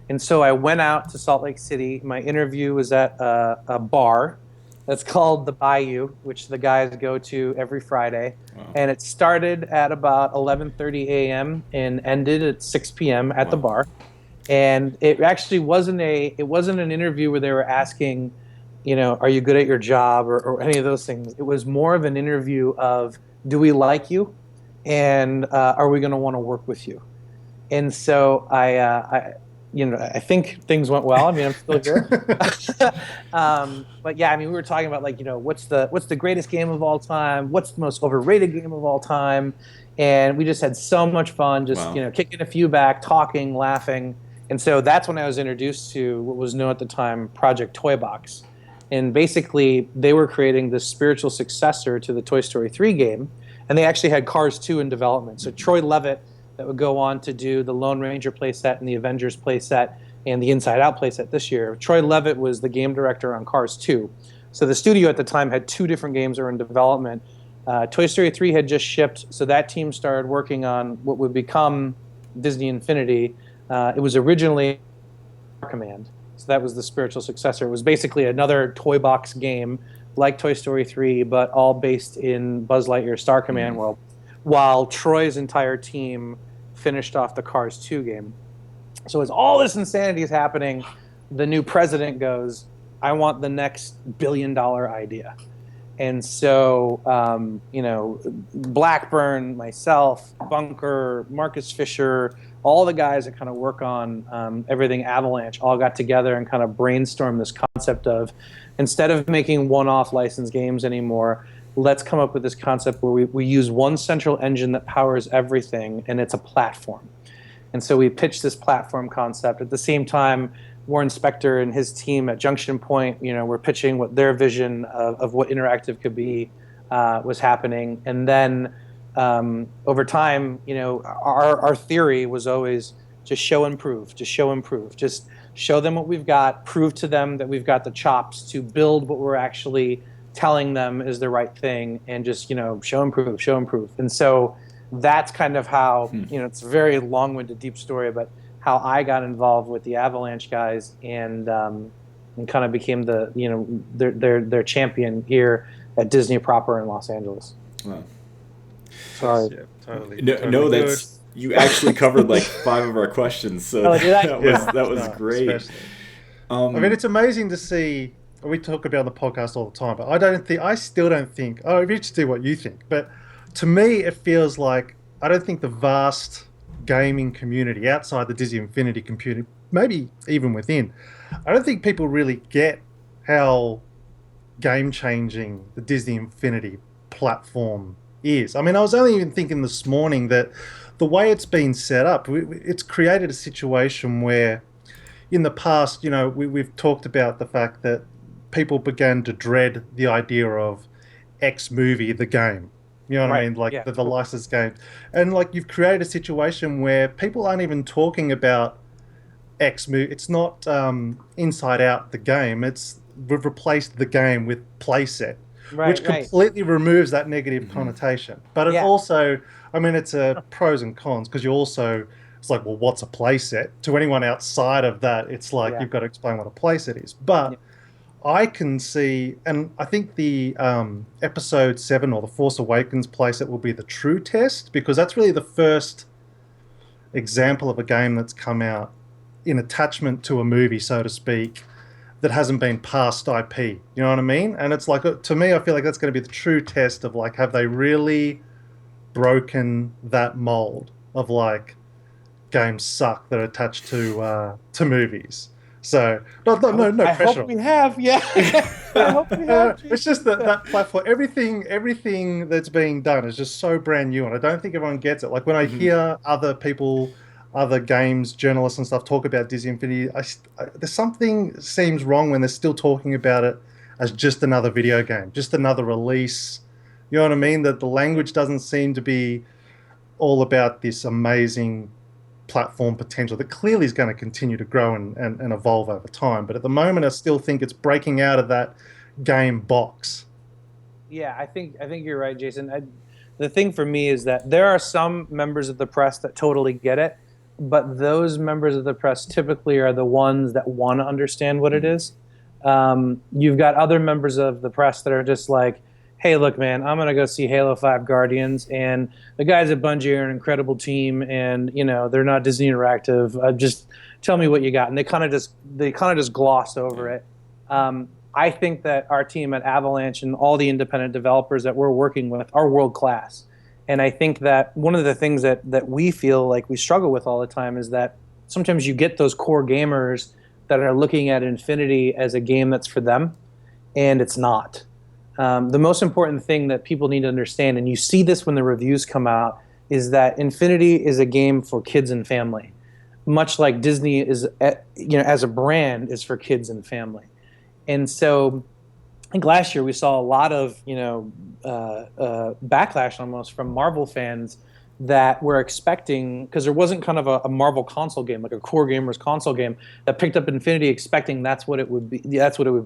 And so I went out to Salt Lake City. My interview was at a bar that's called The Bayou, which the guys go to every Friday. Wow. And it started at about 11:30 a.m. and ended at 6 p.m. at the bar. And it actually wasn't an interview where they were asking are you good at your job or any of those things. It was more of an interview of, do we like you, and are we going to want to work with you? And so I think things went well. I mean, I'm still here. But yeah, I mean, we were talking about like, what's the greatest game of all time? What's the most overrated game of all time? And we just had so much fun, just Wow. kicking a few back, talking, laughing. And so that's when I was introduced to what was known at the time Project Toy Box. And basically, they were creating the spiritual successor to the Toy Story 3 game. And they actually had Cars 2 in development. So Troy Levitt, that would go on to do the Lone Ranger playset and the Avengers playset and the Inside Out playset this year. Troy Levitt was the game director on Cars 2. So the studio at the time had two different games that were in development. Toy Story 3 had just shipped, so that team started working on what would become Disney Infinity. It was originally Star Command, so that was the spiritual successor. It was basically another toy box game like Toy Story 3, but all based in Buzz Lightyear's Star Command world, while Troy's entire team finished off the Cars 2 game. So as all this insanity is happening, the new president goes, I want the next billion-dollar idea. And so, Blackburn, myself, Bunker, Marcus Fisher, all the guys that kind of work on everything Avalanche all got together and kind of brainstormed this concept of, instead of making one-off licensed games anymore, let's come up with this concept where we use one central engine that powers everything, and it's a platform. And so we pitched this platform concept. At the same time, Warren Spector and his team at Junction Point, were pitching what their vision of what interactive could be was happening. And then over time, our theory was always just show and prove, just show and prove. Just show them what we've got, prove to them that we've got the chops to build what we're actually telling them is the right thing, and just, show and prove, show and prove. And so that's kind of how, it's a very long-winded, deep story, but how I got involved with the Avalanche guys and kind of became the their champion here at Disney proper in Los Angeles. Wow. Sorry. Yeah, totally. No, that's you actually covered like 5 of our questions, so that was great. I mean, it's amazing to see. We talk about the podcast all the time, but I still don't think. Oh, I'm interested to see what you think, but to me, it feels like I don't think the vast gaming community outside the Disney Infinity community, maybe even within, I don't think people really get how game-changing the Disney Infinity platform is. I mean, I was only even thinking this morning that the way it's been set up, it's created a situation where in the past, we've talked about the fact that people began to dread the idea of X movie, the game. You know what I mean? Like the licensed games. And like you've created a situation where people aren't even talking about X movie. It's not Inside Out, the game. We've replaced the game with playset, which completely removes that negative connotation. But it also, I mean, it's a pros and cons, because it's like, well, what's a playset? To anyone outside of that, it's like you've got to explain what a playset is. But I can see, and I think the Episode 7 or the Force Awakens playset will be the true test, because that's really the first example of a game that's come out in attachment to a movie, so to speak, that hasn't been past IP. You know what I mean? And it's like, to me, I feel like that's going to be the true test of like, have they really broken that mold of like games suck that are attached to movies? So no pressure. I hope we have, I hope we have. It's just that platform. Everything that's being done is just so brand new, and I don't think everyone gets it. Like when I hear other people, other games journalists and stuff talk about Disney Infinity, there's something seems wrong when they're still talking about it as just another video game, just another release. You know what I mean? That the language doesn't seem to be all about this amazing platform potential that clearly is going to continue to grow and evolve over time. But at the moment, I still think it's breaking out of that game box. Yeah, I think you're right, Jason. The thing for me is that there are some members of the press that totally get it, but those members of the press typically are the ones that want to understand what it is. You've got other members of the press that are just like, hey, look, man, I'm going to go see Halo 5 Guardians, and the guys at Bungie are an incredible team, and, they're not Disney Interactive. Just tell me what you got. And they kind of just gloss over it. I think that our team at Avalanche and all the independent developers that we're working with are world class. And I think that one of the things that we feel like we struggle with all the time is that sometimes you get those core gamers that are looking at Infinity as a game that's for them, and it's not. The most important thing that people need to understand, and you see this when the reviews come out, is that Infinity is a game for kids and family, much like Disney is, as a brand, is for kids and family. And so I think last year we saw a lot of backlash almost from Marvel fans that were expecting, because there wasn't kind of a Marvel console game, like a core gamers console game, that picked up Infinity expecting that's what it would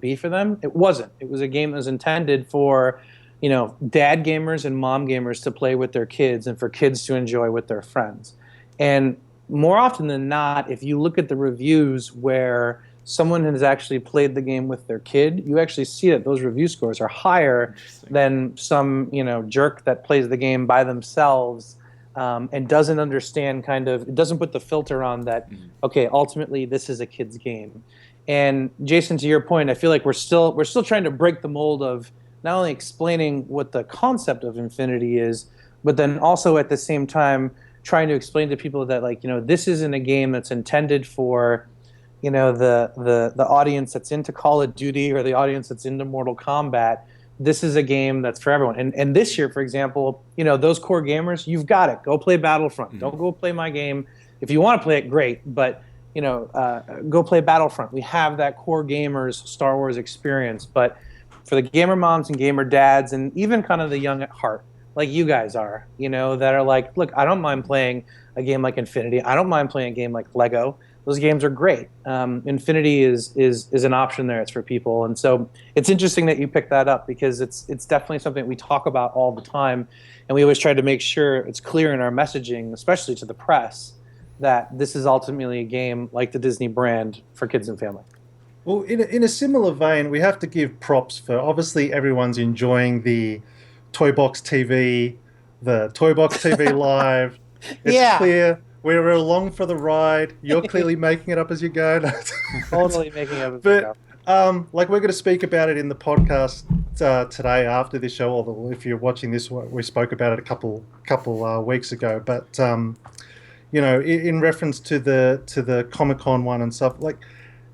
be for them. It wasn't. It was a game that was intended for dad gamers and mom gamers to play with their kids and for kids to enjoy with their friends. And more often than not, if you look at the reviews where someone has actually played the game with their kid, you actually see that those review scores are higher than some jerk that plays the game by themselves and doesn't understand, it doesn't put the filter on that. Okay, ultimately this is a kid's game. And Jason, to your point, I feel like we're still trying to break the mold of not only explaining what the concept of Infinity is, but then also at the same time trying to explain to people that this isn't a game that's intended for the audience that's into Call of Duty or the audience that's into Mortal Kombat. This is a game that's for everyone. And this year, for example, those core gamers, you've got it. Go play Battlefront. Don't go play my game. If you want to play it, great. But go play Battlefront. We have that core gamers Star Wars experience. But for the gamer moms and gamer dads, and even kind of the young at heart, like you guys are, that are like, look, I don't mind playing a game like Infinity. I don't mind playing a game like Lego. Those games are great. Infinity is an option there. It's for people. And so it's interesting that you picked that up, because it's definitely something that we talk about all the time. And we always try to make sure it's clear in our messaging, especially to the press, that this is ultimately a game like the Disney brand for kids and family. Well, in a similar vein, we have to give props for, obviously everyone's enjoying the Toy Box TV, the Toy Box TV Live. It's clear we're along for the ride. You're clearly making it up as you go. Totally making it up as we go. We're going to speak about it in the podcast today after this show. Although if you're watching this, we spoke about it a couple weeks ago. But in reference to the Comic-Con one and stuff,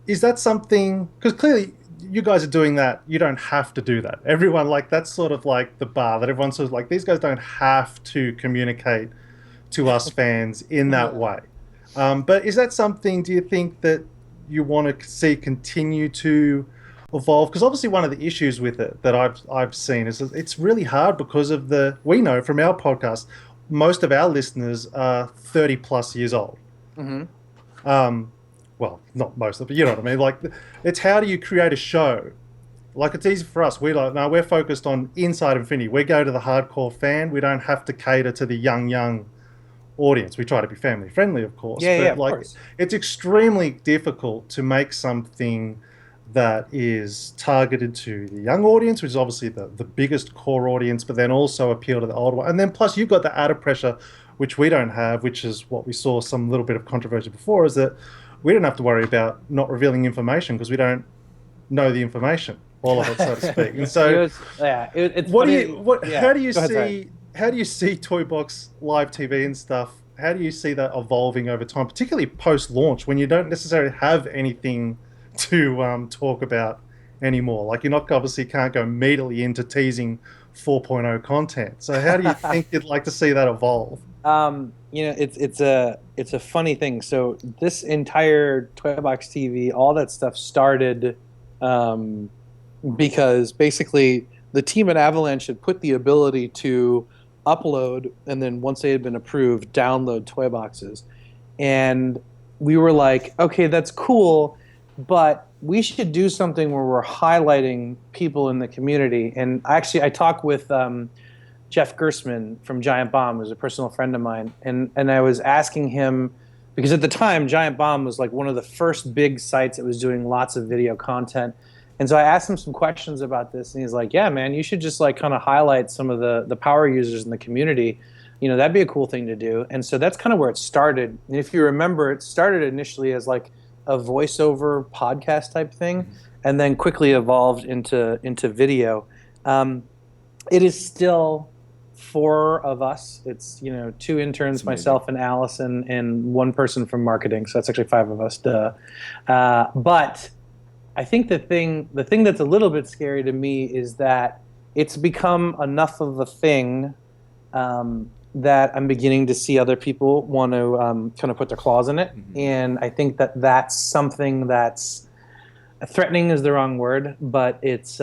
is that something? Because clearly you guys are doing that. You don't have to do that. Everyone, that's sort of like the bar that everyone sort of these guys don't have to communicate to us fans in that way. But is that something, do you think, that you want to see continue to evolve? Because obviously one of the issues with it that I've seen is that it's really hard because of we know from our podcast, most of our listeners are 30 plus years old. Well, not most of it, you know what I mean? It's how do you create a show? It's easy for us. We're focused on Inside Infinity. We go to the hardcore fan. We don't have to cater to the young audience. We try to be family friendly, of course. Of course. It's extremely difficult to make something that is targeted to the young audience, which is obviously the biggest core audience, but then also appeal to the older one. And then plus you've got the added pressure, which we don't have, which is what we saw some little bit of controversy before, is that we don't have to worry about not revealing information because we don't know the information, all of it, so to speak. And so, how do you see Toy Box Live TV and stuff? How do you see that evolving over time, particularly post-launch, when you don't necessarily have anything to talk about anymore? You're not obviously can't go immediately into teasing 4.0 content. So how do you think you'd like to see that evolve? It's a funny thing. So this entire Toy Box TV, all that stuff started because basically the team at Avalanche had put the ability to upload and then once they had been approved, download toy boxes. And we were like, okay, that's cool, but we should do something where we're highlighting people in the community. And actually, I talked with Jeff Gersman from Giant Bomb, who's a personal friend of mine, and I was asking him, because at the time, Giant Bomb was one of the first big sites that was doing lots of video content. And so I asked him some questions about this, and he's like, yeah, man, you should just kind of highlight some of the power users in the community. That'd be a cool thing to do. And so that's kind of where it started. And if you remember, it started initially as a voiceover podcast type thing, and then quickly evolved into video. It is still four of us. It's, two interns, myself and Allison, and one person from marketing. So that's actually five of us. Duh. But I think the thing that's a little bit scary to me is that it's become enough of a thing that I'm beginning to see other people want to kind of put their claws in it. And I think that that's something that's threatening is the wrong word, but it's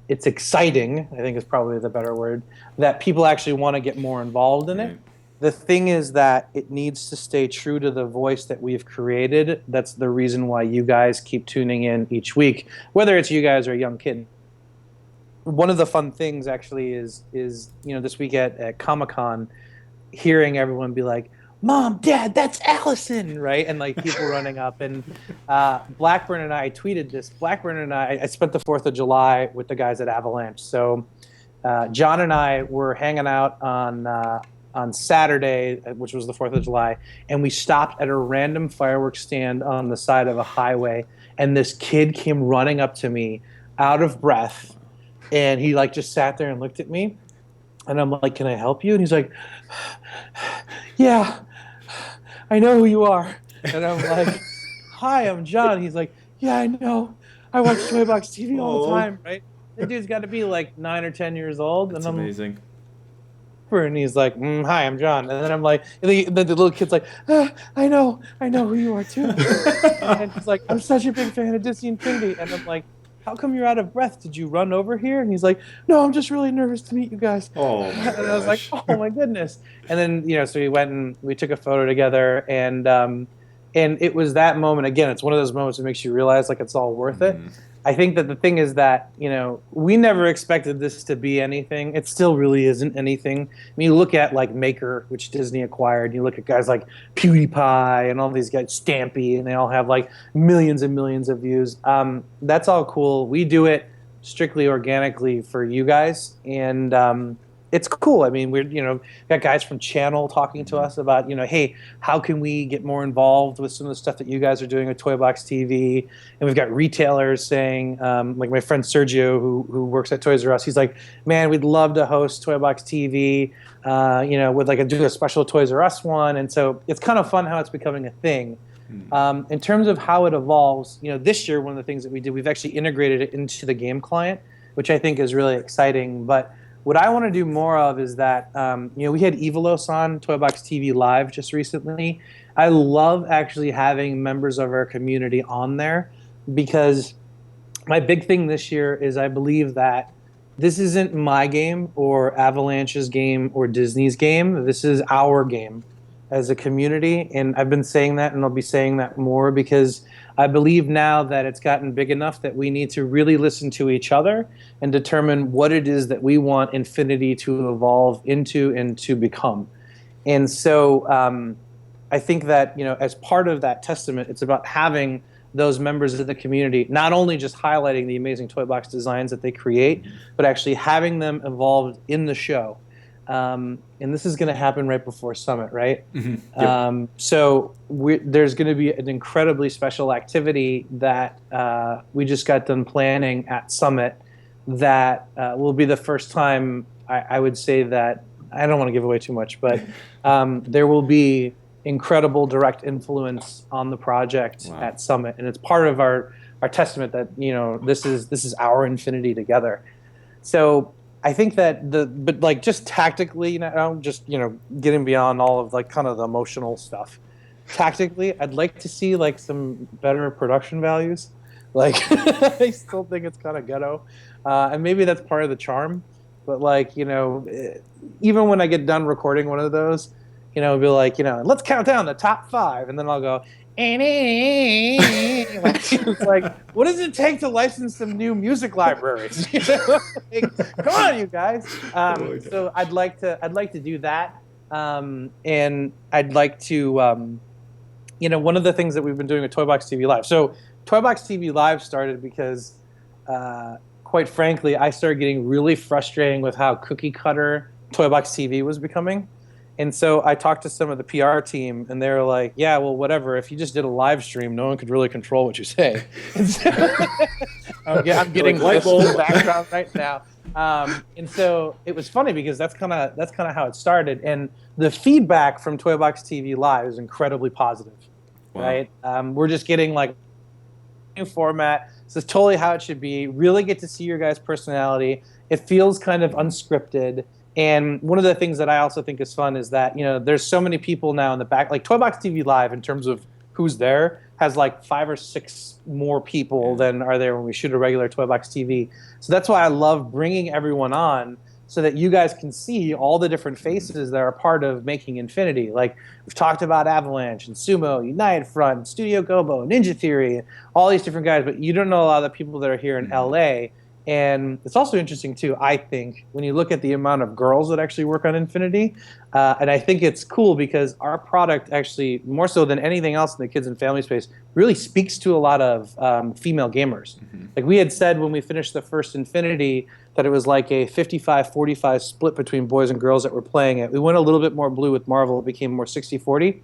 exciting, I think is probably the better word, that people actually want to get more involved in it. The thing is that it needs to stay true to the voice that we've created. That's the reason why you guys keep tuning in each week, whether it's you guys or a young kid. One of the fun things actually is this week at Comic-Con, hearing everyone be like, "Mom, Dad, that's Allison," right? And like people running up. And Blackburn and I tweeted this. Blackburn and I spent the 4th of July with the guys at Avalanche. So John and I were hanging out on Saturday, which was the 4th of July, and we stopped at a random fireworks stand on the side of a highway, and this kid came running up to me out of breath, and he like just sat there and looked at me, and I'm like, "Can I help you?" And he's like, "Yeah, I know who you are." And I'm like, "Hi, I'm John." He's like, "Yeah, I know. I watch Toybox TV all the time," right? The dude's got to be like 9 or 10 years old. That's and I'm amazing. And he's like, "Hi, I'm John." And then I'm like, the little kid's like, I know who you are too." And he's like, "I'm such a big fan of Disney Infinity." And I'm like, "How come you're out of breath? Did you run over here?" And he's like, "No, I'm just really nervous to meet you guys." Oh, and I was like, "Oh my goodness." And then, so we went and we took a photo together, and it was that moment. Again, it's one of those moments that makes you realize like it's all worth it. I think that the thing is that, we never expected this to be anything. It still really isn't anything. I mean, you look at like Maker, which Disney acquired. You look at guys like PewDiePie and all these guys, Stampy, and they all have like millions and millions of views. That's all cool. We do it strictly organically for you guys, and it's cool. I mean, we're got guys from Channel talking to us about hey, how can we get more involved with some of the stuff that you guys are doing with Toybox TV? And we've got retailers saying, like my friend Sergio, who works at Toys R Us, he's like, "Man, we'd love to host Toybox TV, with like do a special Toys R Us one." And so it's kind of fun how it's becoming a thing. In terms of how it evolves, this year one of the things that we did, we've actually integrated it into the game client, which I think is really exciting. But what I want to do more of is that, we had Evilos on Toybox TV Live just recently. I love actually having members of our community on there, because my big thing this year is I believe that this isn't my game or Avalanche's game or Disney's game. This is our game as a community. And I've been saying that, and I'll be saying that more, because I believe now that it's gotten big enough that we need to really listen to each other and determine what it is that we want Infinity to evolve into and to become. And so I think that, as part of that testament, it's about having those members of the community not only just highlighting the amazing toy box designs that they create, but actually having them involved in the show. And this is going to happen right before Summit, right? Yep. So there's going to be an incredibly special activity that we just got done planning at Summit that will be the first time I would say that, I don't want to give away too much, but there will be incredible direct influence on the project at Summit. And it's part of our testament that, this is our Infinity together. So I think that but like just tactically, just getting beyond all of like kind of the emotional stuff. Tactically, I'd like to see like some better production values. Like I still think it's kind of ghetto, and maybe that's part of the charm. But like even when I get done recording one of those, it'll be like let's count down the top 5, and then I'll go. It's like, what does it take to license some new music libraries? Like, come on, you guys. So I'd like to do that, and I'd like to, one of the things that we've been doing with Toybox TV Live. So Toybox TV Live started because, quite frankly, I started getting really frustrating with how cookie cutter Toybox TV was becoming. And so I talked to some of the PR team, and they were like, "Yeah, well, whatever. If you just did a live stream, no one could really control what you say." And so I'm You're like, getting light this in the bulb. background right now. And so it was funny because that's kind of how it started, and the feedback from Toy Box TV Live is incredibly positive, Wow. right? We're just getting like new format. This is totally how it should be. Really get to see your guys' personality. It feels kind of unscripted. And one of the things that I also think is fun is that, there's so many people now in the back, like Toy Box TV Live in terms of who's there has like 5 or 6 more people Yeah. than are there when we shoot a regular Toy Box TV. So that's why I love bringing everyone on so that you guys can see all the different faces that are part of making Infinity. Like we've talked about Avalanche and Sumo, United Front, Studio Gobo, Ninja Theory, all these different guys, but you don't know a lot of the people that are here in LA. And it's also interesting too, I think, when you look at the amount of girls that actually work on Infinity, and I think it's cool because our product actually, more so than anything else in the kids and family space, really speaks to a lot of female gamers. Like we had said when we finished the first Infinity that it was like a 55-45 split between boys and girls that were playing it. We went a little bit more blue with Marvel. It became more 60-40.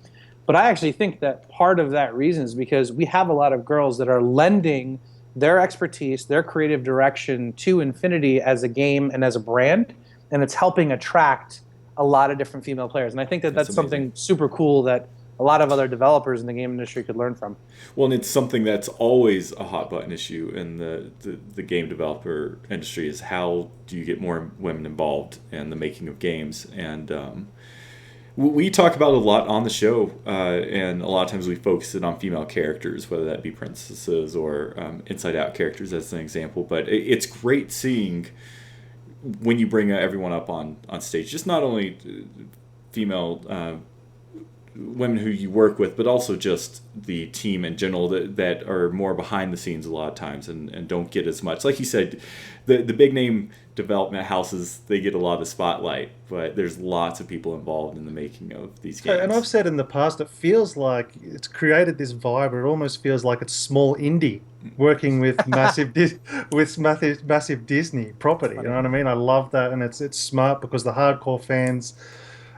But I actually think that part of that reason is because we have a lot of girls that are lending their expertise, their creative direction to Infinity as a game and as a brand, and it's helping attract a lot of different female players. And I think that That's that's amazing. something super cool that a lot of other developers in the game industry could learn from. Well, and it's something that's always a hot button issue in the game developer industry is how do you get more women involved in the making of games. And we talk about it a lot on the show, and a lot of times we focus it on female characters, whether that be princesses or Inside Out characters as an example. But it's great seeing when you bring everyone up on stage, just not only female women who you work with, but also just the team in general that are more behind the scenes a lot of times and don't get as much. Like you said, the big name development houses, they get a lot of the spotlight, but there's lots of people involved in the making of these games. And I've said in the past, it feels like it's created this vibe where it almost feels like it's small indie working with massive Disney property. You know what I mean? I love that, and it's smart because the hardcore fans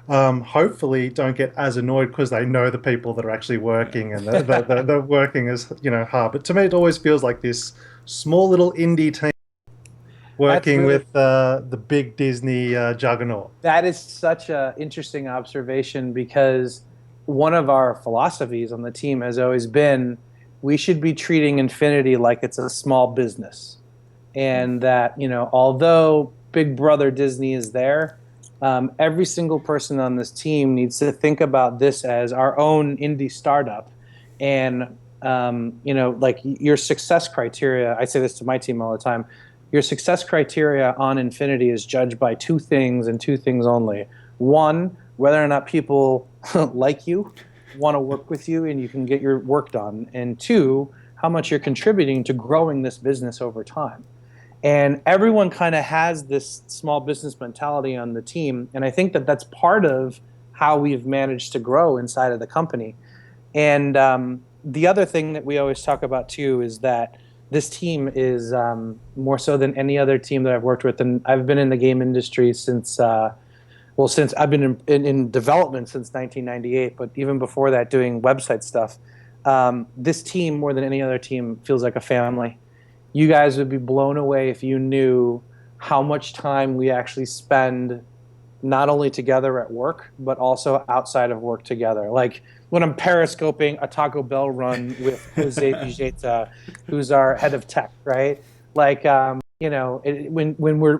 hopefully don't get as annoyed because they know the people that are actually working and the working is hard. But to me, it always feels like this small little indie team That's working really with the big Disney juggernaut. That is such an interesting observation because one of our philosophies on the team has always been we should be treating Infinity like it's a small business. And that, although Big Brother Disney is there, every single person on this team needs to think about this as our own indie startup. And, like your success criteria, I say this to my team all the time, your success criteria on Infinity is judged by 2 things and 2 things only. One, whether or not people like you, want to work with you, and you can get your work done. And 2, how much you're contributing to growing this business over time. And everyone kind of has this small business mentality on the team. And I think that that's part of how we've managed to grow inside of the company. And the other thing that we always talk about too is that this team is more so than any other team that I've worked with. And I've been in the game industry since since I've been in development since 1998, but even before that, doing website stuff. This team, more than any other team, feels like a family. You guys would be blown away if you knew how much time we actually spend not only together at work, but also outside of work together. Like when I'm periscoping a Taco Bell run with Jose Vijeta, who's our head of tech, right? Like, when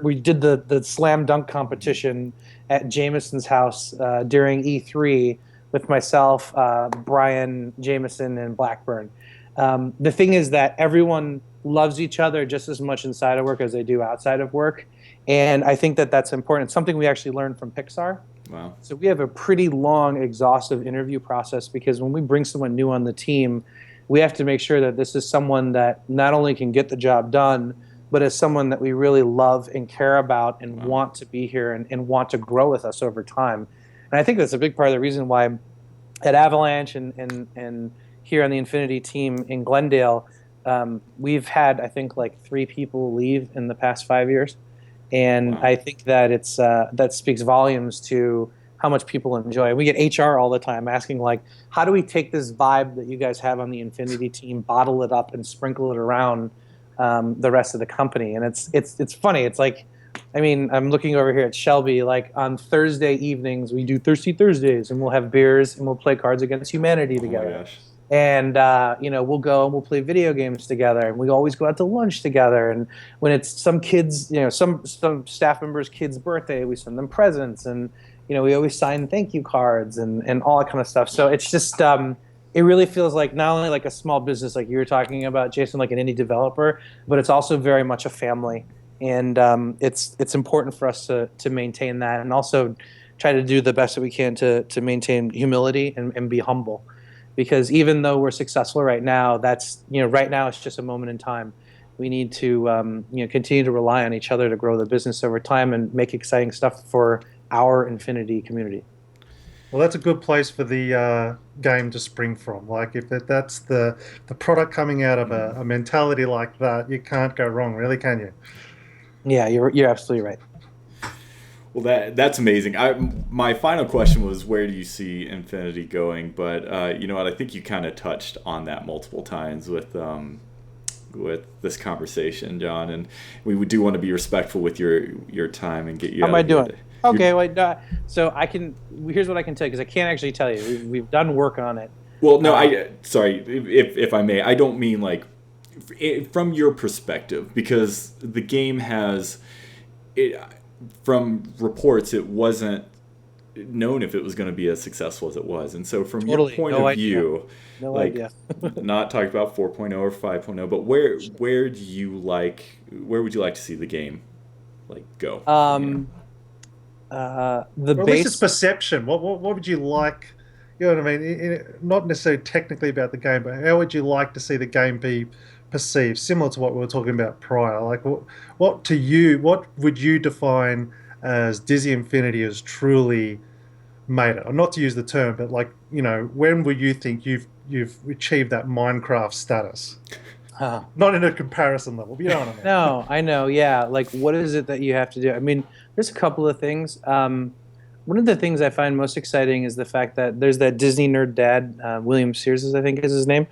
we did the slam dunk competition at Jameson's house during E3 with myself, Brian, Jameson, and Blackburn. The thing is that everyone loves each other just as much inside of work as they do outside of work. And I think that that's important. It's something we actually learned from Pixar. Wow. So we have a pretty long, exhaustive interview process because when we bring someone new on the team, we have to make sure that this is someone that not only can get the job done, but is someone that we really love and care about and want to be here and want to grow with us over time. And I think that's a big part of the reason why at Avalanche and here on the Infinity team in Glendale, we've had, I think, like 3 people leave in the past 5 years. And Wow. I think that that speaks volumes to how much people enjoy it. We get HR all the time asking like, how do we take this vibe that you guys have on the Infinity team, bottle it up, and sprinkle it around the rest of the company? And it's funny. It's like, I mean, I'm looking over here at Shelby. Like on Thursday evenings, we do Thirsty Thursdays, and we'll have beers and we'll play Cards Against Humanity Oh my together. gosh. And we'll go and we'll play video games together, and we always go out to lunch together. And when it's some kids, some staff members' kid's birthday, we send them presents, and we always sign thank you cards and all that kind of stuff. So it's just it really feels like not only like a small business, like you were talking about, Jason, like an indie developer, but it's also very much a family. And it's important for us to maintain that, and also try to do the best that we can to maintain humility and be humble. Because even though we're successful right now, that's right now it's just a moment in time. We need to continue to rely on each other to grow the business over time and make exciting stuff for our Infinity community. Well, that's a good place for the game to spring from. Like if that's the product coming out of a mentality like that, you can't go wrong, really, can you? Yeah, you're absolutely right. Well, that's amazing. My final question was, where do you see Infinity going? But you know what? I think you kind of touched on that multiple times with this conversation, John. And we do want to be respectful with your time and get you. How am I doing? Okay, You're- wait. So I can. Here's what I can tell you because I can't actually tell you. We've done work on it. Well, no, sorry if I may. I don't mean like from your perspective, because the game has it. From reports, it wasn't known if it was going to be as successful as it was, and so from your point of view, no like idea. not talking about 4.0 or 5.0, but where would you like to see the game like go? The Or at least base. it's perception. What would you like? You know what I mean? Not necessarily technically about the game, but how would you like to see the game be perceived? Similar to what we were talking about prior. Like, what to you? What would you define as Disney Infinity has truly made it? Or not to use the term, but like when would you think you've achieved that Minecraft status? Not in a comparison level, but you know what I mean. No, I know. Yeah, like what is it that you have to do? I mean, there's a couple of things. One of the things I find most exciting is the fact that there's that Disney nerd dad, William Sears, I think is his name,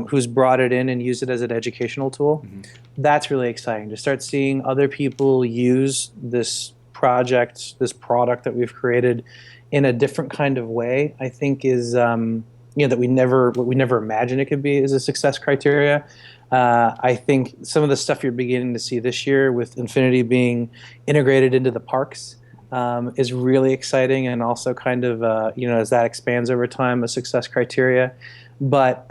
who's brought it in and used it as an educational tool. Mm-hmm. That's really exciting to start seeing other people use this project, this product that we've created in a different kind of way. I think is that we never imagined it could be is a success criteria. I think some of the stuff you're beginning to see this year with Infinity being integrated into the parks is really exciting, and also kind of as that expands over time, a success criteria. But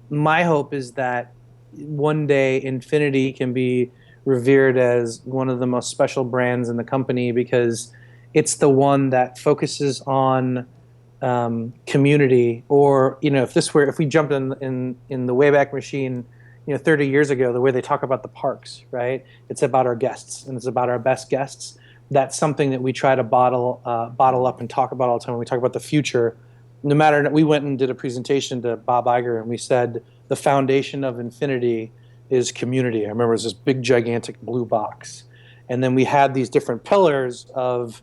my hope is that one day Infinity can be revered as one of the most special brands in the company, because it's the one that focuses on community. Or if we jumped in the Wayback Machine 30 years ago, the way they talk about the parks, right? It's about our guests, and it's about our best guests. That's something that we try to bottle up and talk about all the time when we talk about the future. No matter, we went and did a presentation to Bob Iger, and we said the foundation of Infinity is community. I remember it was this big, gigantic blue box, and then we had these different pillars of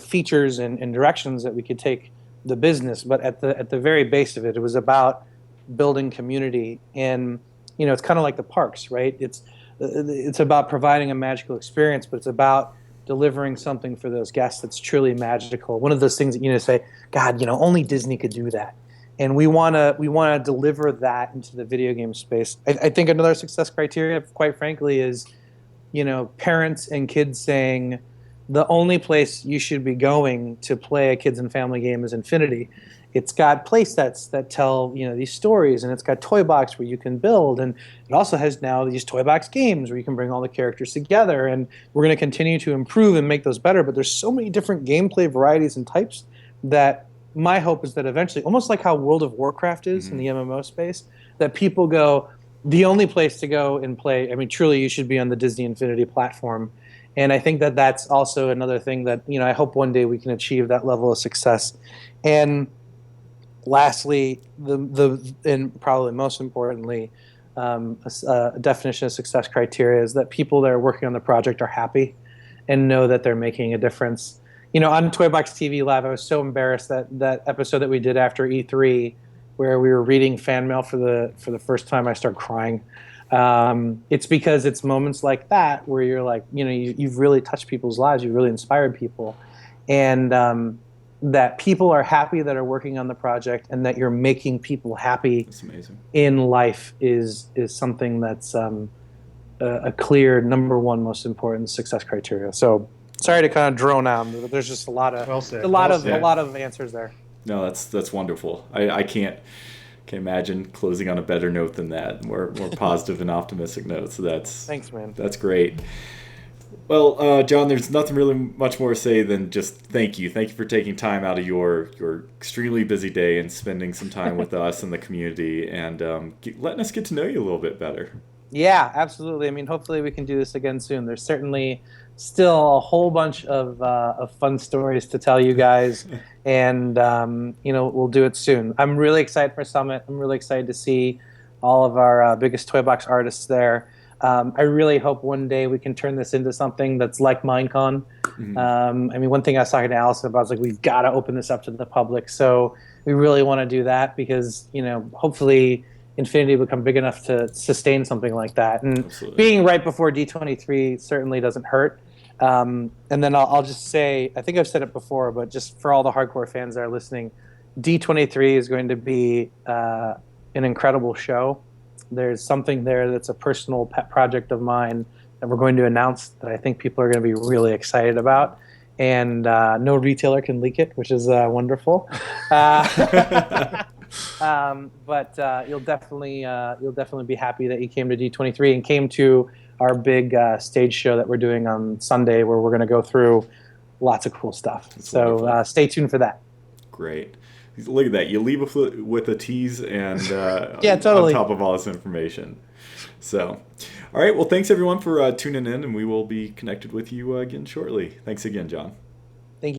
features and directions that we could take the business. But at the very base of it, it was about building community. And it's kind of like the parks, right? It's about providing a magical experience, but it's about delivering something for those guests that's truly magical. One of those things that say, God, only Disney could do that. And we want to deliver that into the video game space. I think another success criteria, quite frankly, is parents and kids saying the only place you should be going to play a kids and family game is Infinity. It's got play sets that tell these stories, and it's got Toy Box where you can build, and it also has now these Toy Box games where you can bring all the characters together. And we're going to continue to improve and make those better. But there's so many different gameplay varieties and types that my hope is that eventually, almost like how World of Warcraft is in the MMO space, that people go, the only place to go and play. I mean, truly, you should be on the Disney Infinity platform. And I think that that's also another thing that I hope one day we can achieve that level of success. And lastly, and probably most importantly, a definition of success criteria is that people that are working on the project are happy and know that they're making a difference. on Toy Box TV Live, I was so embarrassed that episode that we did after E3, where we were reading fan mail for the first time, I started crying. It's because it's moments like that where you're like, you've really touched people's lives, you've really inspired people, and that people are happy that are working on the project, and that you're making people happy. That's amazing. In life is something that's a clear number one most important success criteria. So sorry to kind of drone on, but there's just a lot of a lot of answers there. No, that's wonderful. I can't imagine closing on a better note than that. More positive and optimistic note. So thanks, man. That's great. Well, John, there's nothing really much more to say than just thank you. Thank you for taking time out of your extremely busy day and spending some time with us and the community, and letting us get to know you a little bit better. Yeah, absolutely. I mean, hopefully we can do this again soon. There's certainly still a whole bunch of fun stories to tell you guys, and we'll do it soon. I'm really excited for Summit. I'm really excited to see all of our biggest toy box artists there. I really hope one day we can turn this into something that's like Minecon. Mm-hmm. One thing I was talking to Allison about is like, we've got to open this up to the public. So we really want to do that because, hopefully Infinity will become big enough to sustain something like that. And Absolutely. Being right before D23 certainly doesn't hurt. And then I'll just say, I think I've said it before, but just for all the hardcore fans that are listening, D23 is going to be an incredible show. There's something there that's a personal pet project of mine that we're going to announce that I think people are going to be really excited about. And no retailer can leak it, which is wonderful. But you'll definitely be happy that you came to D23 and came to our big stage show that we're doing on Sunday, where we're going to go through lots of cool stuff. That's so stay tuned for that. Great. Look at that. You leave with a tease and yeah, totally. On top of all this information. So, all right. Well, thanks everyone for tuning in, and we will be connected with you again shortly. Thanks again, John.